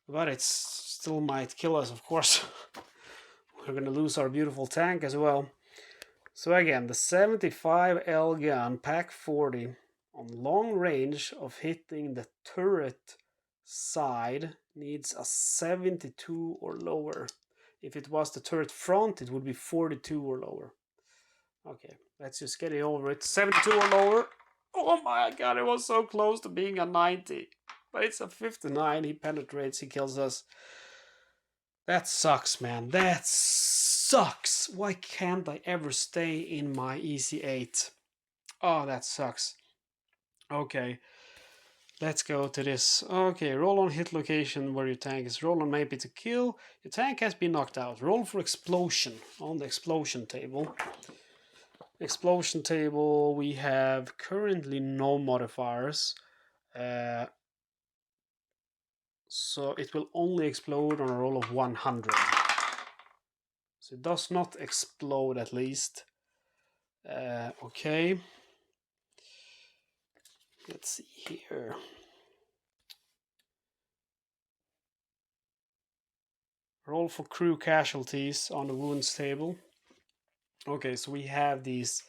but it still might kill us, of course. We're gonna lose our beautiful tank as well. So again, the 75L gun, pack 40, on long range of hitting the turret side needs a 72 or lower. If it was the turret front, it would be 42 or lower. Okay, let's just get it over it. 72 or lower. Oh my god, it was so close to being a 90. But it's a 59. He penetrates, he kills us. That sucks, man. That sucks. Why can't I ever stay in my EC8? Oh, that sucks. Okay. Let's go to this. Okay, roll on hit location where your tank is. Roll on maybe to kill. Your tank has been knocked out. Roll for explosion on the explosion table. Explosion table, we have currently no modifiers. So it will only explode on a roll of 100. So it does not explode, at least. Okay. Let's see here. Roll for crew casualties on the wounds table. Okay, so we have these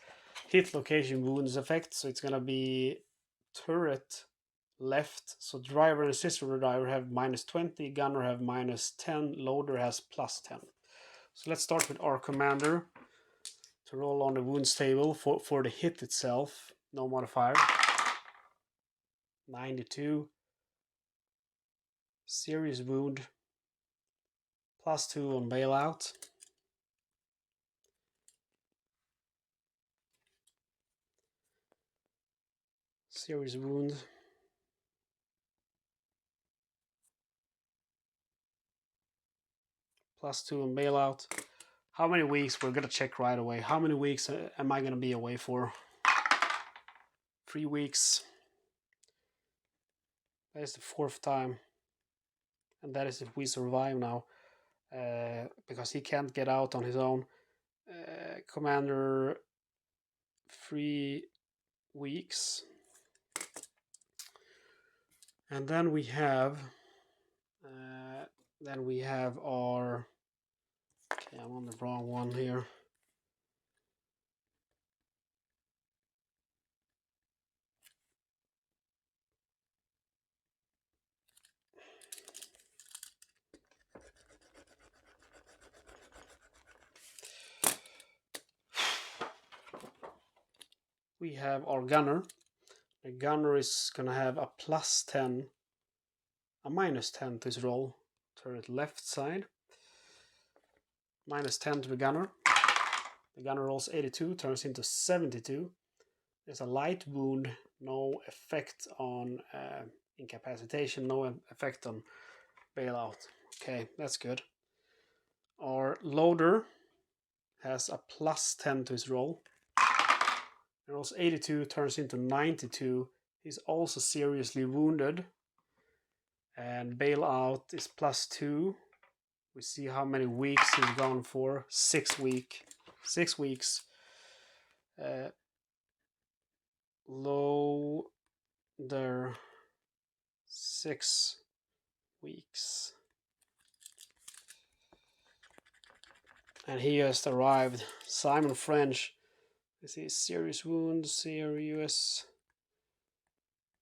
hit location wounds effects. So it's gonna be turret left. So driver and assistant driver have -20, gunner have -10, loader has +10. So let's start with our commander to roll on the wounds table for the hit itself. No modifier. 92. Serious wound. +2 on bailout. Serious wound. +2 on bailout. How many weeks? We're gonna check right away. How many weeks am I gonna be away for? 3 weeks. That is the 4th time. And that is if we survive now. Because he can't get out on his own. Commander, 3 weeks. And then we have our, okay, I'm on the wrong one here. We have our gunner. The gunner is gonna have a +10, a -10 to his roll. Turret left side. -10 to the gunner. The gunner rolls 82, turns into 72. There's a light wound, no effect on incapacitation, no effect on bailout. Okay, that's good. Our loader has a +10 to his roll. He rolls 82, turns into 92. He's also seriously wounded. And bailout is +2. We see how many weeks he's gone for. 6 weeks. 6 weeks. Loader, 6 weeks. And he just arrived. Simon French. This is serious wound, serious.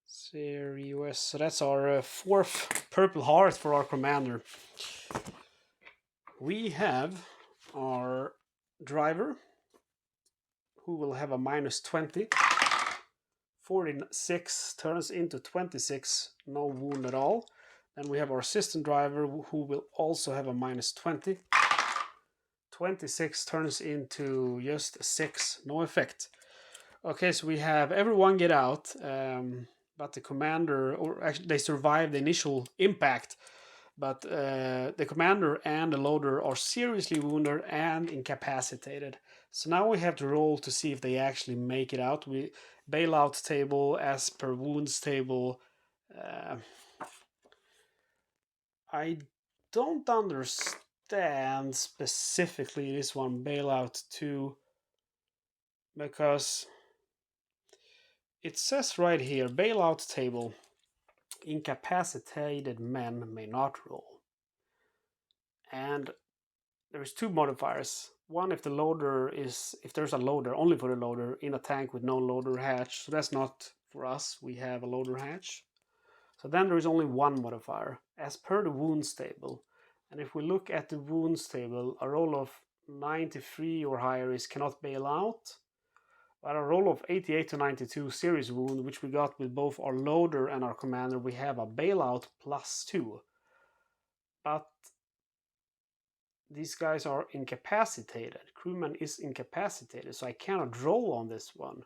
So that's our 4th purple heart for our commander. We have our driver, who will have a -20. 46 turns into 26, no wound at all. Then we have our assistant driver, who will also have a -20. 26 turns into just a 6, no effect. Okay, so we have everyone get out, but the commander, or actually they survive the initial impact, but the commander and the loader are seriously wounded and incapacitated. So now we have to roll to see if they actually make it out. We bailout table as per wounds table. I don't understand specifically this one, bailout 2, because it says right here, bailout table, incapacitated men may not roll. And there's two modifiers. One, if there's a loader, only for the loader, in a tank with no loader hatch. So that's not for us, we have a loader hatch. So then there is only one modifier, as per the wounds table. And if we look at the wounds table, a roll of 93 or higher is cannot bail out. But a roll of 88 to 92 serious wound, which we got with both our loader and our commander, we have a bailout +2. But these guys are incapacitated. Crewman is incapacitated, so I cannot roll on this one.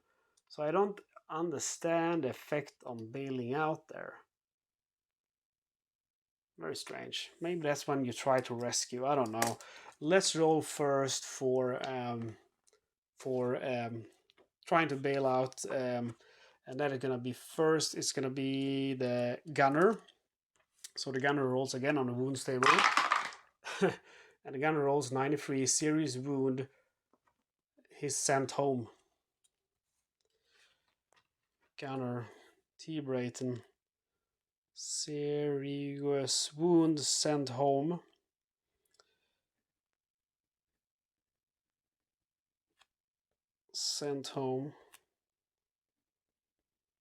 So I don't understand the effect on bailing out there. Very strange. Maybe that's when you try to rescue. I don't know. Let's roll first for trying to bail out, and that is gonna be first. It's gonna be the gunner. So the gunner rolls again on the wounds table, and the gunner rolls 93, serious wound. He's sent home. Gunner T. Brayton, serious wound, sent home. Sent home.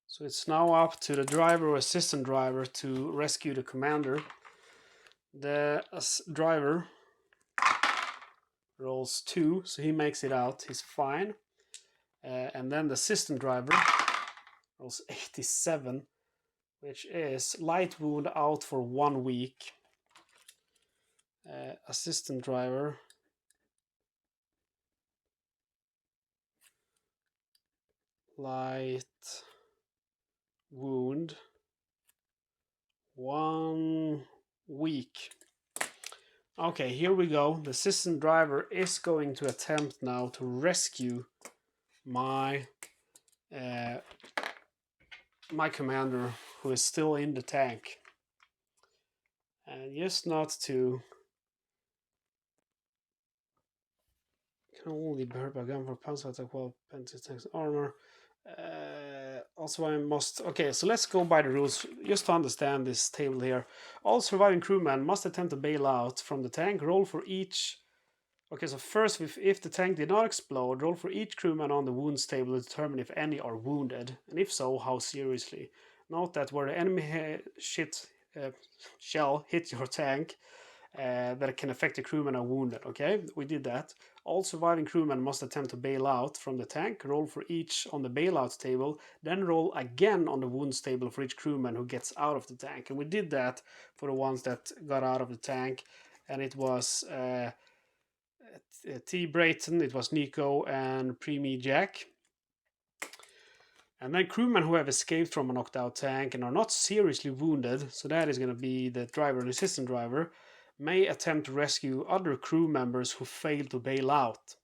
So it's now up to the driver or assistant driver to rescue the commander. The driver rolls 2, so he makes it out. He's fine. And then the assistant driver rolls 87, which is light wound out for 1 week. Assistant driver light wound 1 week. Okay, here we go. The assistant driver is going to attempt now to rescue my my commander, who is still in the tank. And just not to can only be hurt by gun for panzer attack while tanks armor. Also, I must. Okay, so let's go by the rules just to understand this table here. All surviving crewmen must attempt to bail out from the tank. Roll for each. Okay, so first, if the tank did not explode, roll for each crewman on the wounds table to determine if any are wounded, and if so, how seriously. Note that where the enemy shell hit your tank, that it can affect the crewmen are wounded. Okay, we did that. All surviving crewmen must attempt to bail out from the tank. Roll for each on the bailout table, then roll again on the wounds table for each crewman who gets out of the tank. And we did that for the ones that got out of the tank, and it was T. Brayton, it was Nico, and Preemie Jack. And then crewmen who have escaped from a knocked out tank and are not seriously wounded, so that is going to be the driver and assistant driver, may attempt to rescue other crew members who fail to bail out.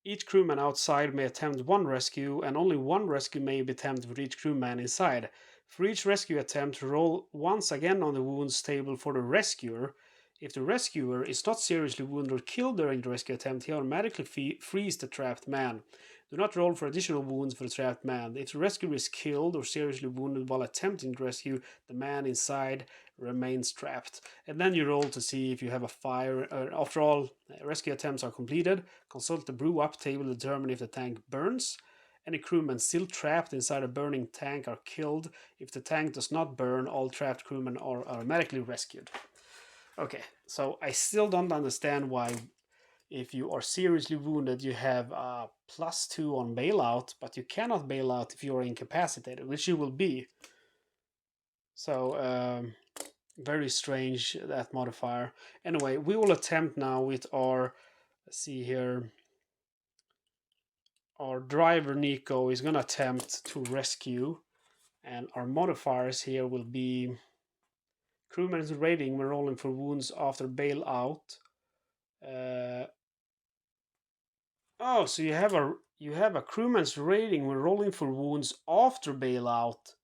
Each crewman outside may attempt one rescue, and only one rescue may be attempted for each crewman inside. For each rescue attempt, roll once again on the wounds table for the rescuer. If the rescuer is not seriously wounded or killed during the rescue attempt, he automatically frees the trapped man. Do not roll for additional wounds for the trapped man. If the rescuer is killed or seriously wounded while attempting to rescue, the man inside remains trapped. And then you roll to see if you have a fire. After all rescue attempts are completed, consult the brew up table to determine if the tank burns. Any crewmen still trapped inside a burning tank are killed. If the tank does not burn, all trapped crewmen are automatically rescued. Okay, so I still don't understand why, if you are seriously wounded, you have a +2 on bailout, but you cannot bail out if you are incapacitated, which you will be. So, very strange, that modifier. Anyway, we will attempt now with our, let's see here, our driver Nico is going to attempt to rescue, and our modifiers here will be Crewman's rating when rolling for wounds after bailout. Uh, oh, so you have a crewman's rating when rolling for wounds after bailout.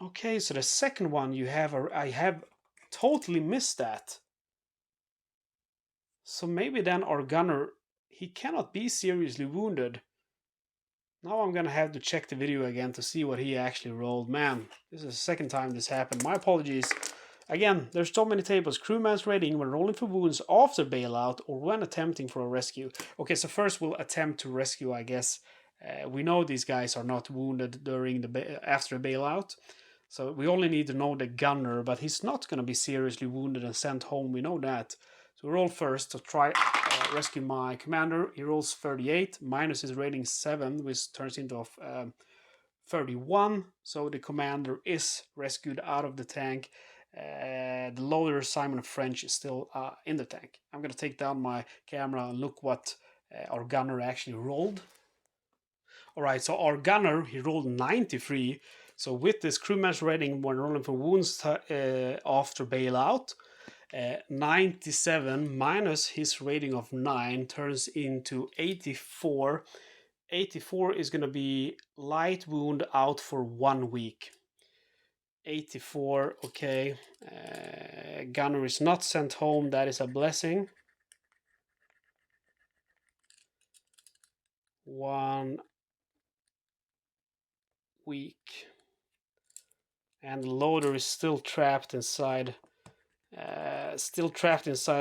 Okay, so the second one you have, I have totally missed that. So maybe then our gunner, he cannot be seriously wounded. Now I'm gonna have to check the video again to see what he actually rolled. Man, this is the second time this happened. My apologies. Again, there's so many tables. Crewman's rating when rolling for wounds after bailout or when attempting for a rescue. Okay, so first we'll attempt to rescue, I guess. We know these guys are not wounded during the after the bailout. So we only need to know the gunner, but he's not going to be seriously wounded and sent home. We know that. So we roll first to try rescue my commander. He rolls 38 minus his rating 7, which turns into 31. So the commander is rescued out of the tank. The loader Simon French is still in the tank. I'm going to take down my camera and look what our gunner actually rolled. Alright, so our gunner, he rolled 93. So with this crewman's rating when rolling for wounds after bailout, 97 minus his rating of 9 turns into 84. 84 is going to be light wound out for 1 week. 84, okay. Gunner is not sent home, that is a blessing. 1 week. And the loader is still trapped inside a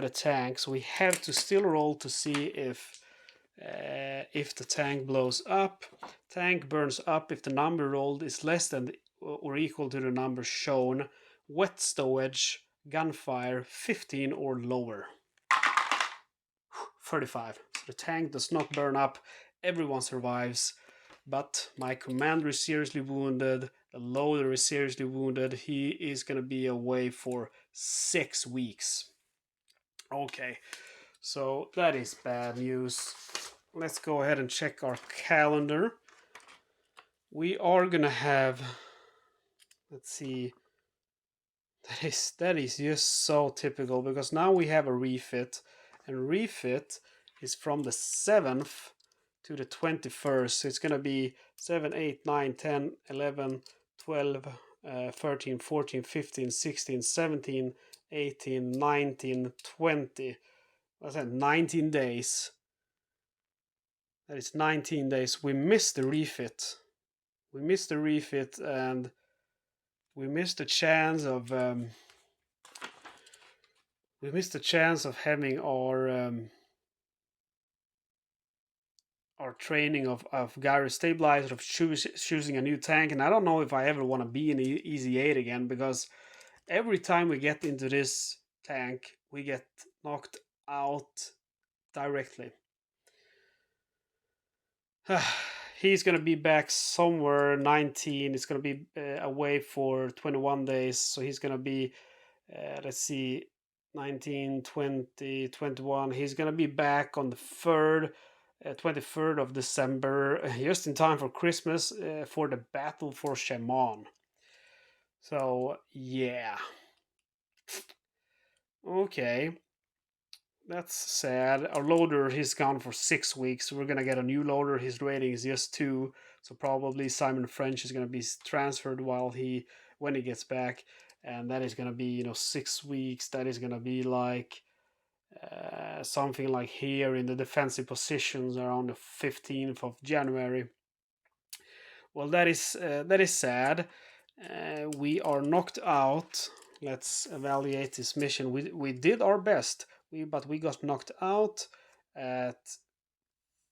tank, so we have to still roll to see if the tank blows up. Tank burns up if the number rolled is less than or equal to the number shown. Wet stowage, gunfire 15 or lower. 35. So the tank does not burn up, everyone survives, but my commander is seriously wounded, the loader is seriously wounded. He is going to be away for 6 weeks. Okay, so that is bad news. Let's go ahead and check our calendar. We are going to have, let's see, that is just so typical, because now we have a refit, and refit is from the 7th to the 21st. So it's going to be 7, 8, 9, 10, 11, 12, 13, 14, 15, 16, 17, 18, 19, 20. What's that? 19 days. That is 19 days. We missed the refit. We missed the refit, and we missed the chance of having our training of gyro stabilizer, of choosing a new tank. And I don't know if I ever want to be in Easy 8 again, because every time we get into this tank, we get knocked out directly. He's going to be back somewhere 19. It's going to be away for 21 days. So he's going to be, let's see, 19, 20, 21. He's going to be back on the 23rd of December, just in time for Christmas, for the battle for Shaman. So, yeah. Okay. That's sad. Our loader, he's gone for 6 weeks. We're gonna get a new loader. His rating is just 2, so probably Simon French is gonna be transferred when he gets back, and that is gonna be 6 weeks. That is gonna be like something like here in the defensive positions around the 15th of January. Well, that is sad. We are knocked out. Let's evaluate this mission. We did our best. But we got knocked out at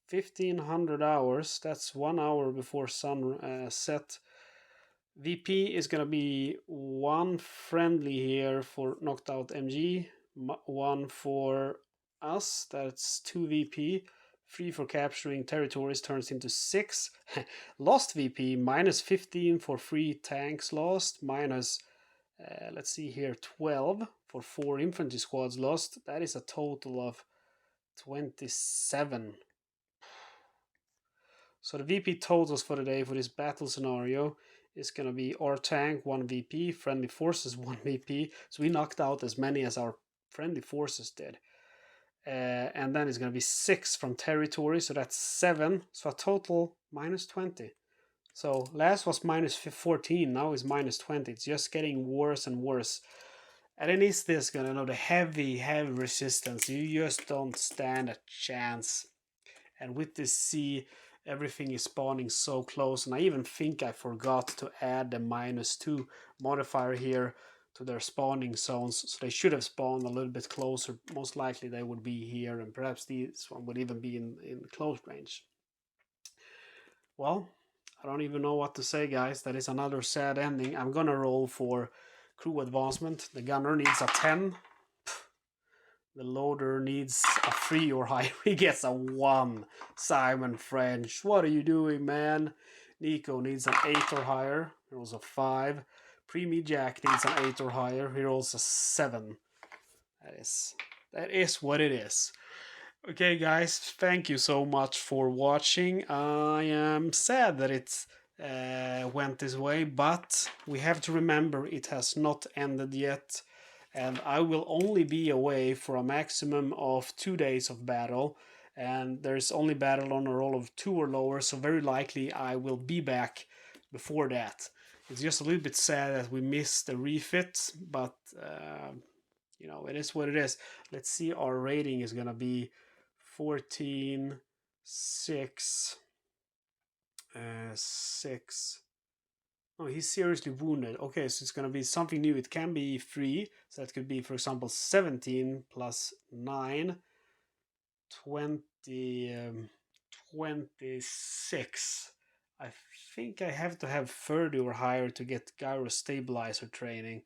1500 hours. That's 1 hour before sunset. VP is gonna be 1 friendly here for knocked out MG, 1 for us. That's 2 VP. 3 for capturing territories turns into 6. Lost VP minus 15 for 3 tanks lost, minus let's see here, 12 for 4 infantry squads lost. That is a total of 27. So the VP totals for the day for this battle scenario is going to be our tank 1 VP, friendly forces 1 VP. So we knocked out as many as our friendly forces did. And then it's going to be 6 from territory, so that's 7. So a total minus 20. So last was minus 14, now is minus 20. It's just getting worse and worse. And then is this gonna know the heavy resistance? You just don't stand a chance. And with this C, everything is spawning so close. And I even think I forgot to add the -2 modifier here to their spawning zones. So they should have spawned a little bit closer. Most likely they would be here, and perhaps this one would even be in close range. Well, I don't even know what to say, guys. That is another sad ending. I'm gonna roll for crew advancement. The gunner needs a 10. The loader needs a 3 or higher. He gets a 1. Simon French, what are you doing, man? Nico needs an 8 or higher. He rolls a 5. Preemie Jack needs an 8 or higher. He rolls a 7. That is what it is. Okay, guys, thank you so much for watching. I am sad that it went this way, but we have to remember it has not ended yet, and I will only be away for a maximum of 2 days of battle, and there's only battle on a roll of 2 or lower, so very likely I will be back before that. It's just a little bit sad that we missed the refit, but you know, it is what it is. Let's see, our rating is gonna be 14, 6, 6. Oh, he's seriously wounded. Okay, so it's going to be something new. It can be 3. So that could be, for example, 17 plus 9. 26. I think I have to have 30 or higher to get gyro stabilizer training.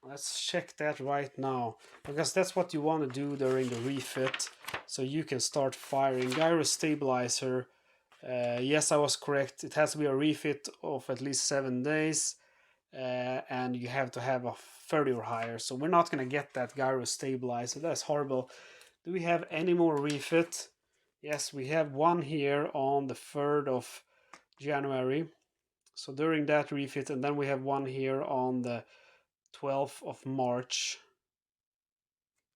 Let's check that right now, because that's what you want to do during the refit, so you can start firing. Gyro stabilizer, yes, I was correct. It has to be a refit of at least 7 days, and you have to have a 30 or higher. So we're not going to get that gyro stabilizer. That's horrible. Do we have any more refit? Yes, we have one here on the 3rd of January. So during that refit, and then we have one here on the 12th of March,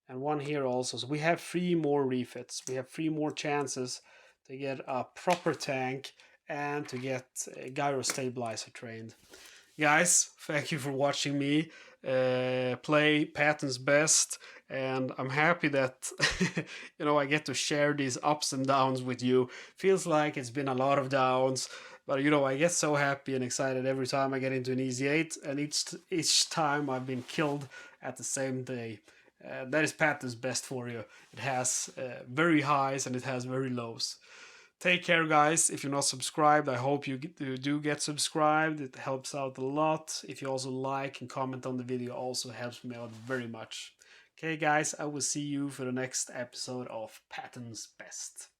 and one here also. So we have 3 more refits. We have 3 more chances to get a proper tank and to get a gyro stabilizer trained. Guys, thank you for watching me play Patton's best, and I'm happy that you know, I get to share these ups and downs with you. Feels like it's been a lot of downs, but you know, I get so happy and excited every time I get into an easy 8, and each time I've been killed at the same day. That is Patton's best for you. It has very highs and it has very lows. Take care, guys. If you're not subscribed, I hope you do get subscribed. It helps out a lot. If you also like and comment on the video, also helps me out very much. Okay, guys, I will see you for the next episode of Patton's Best.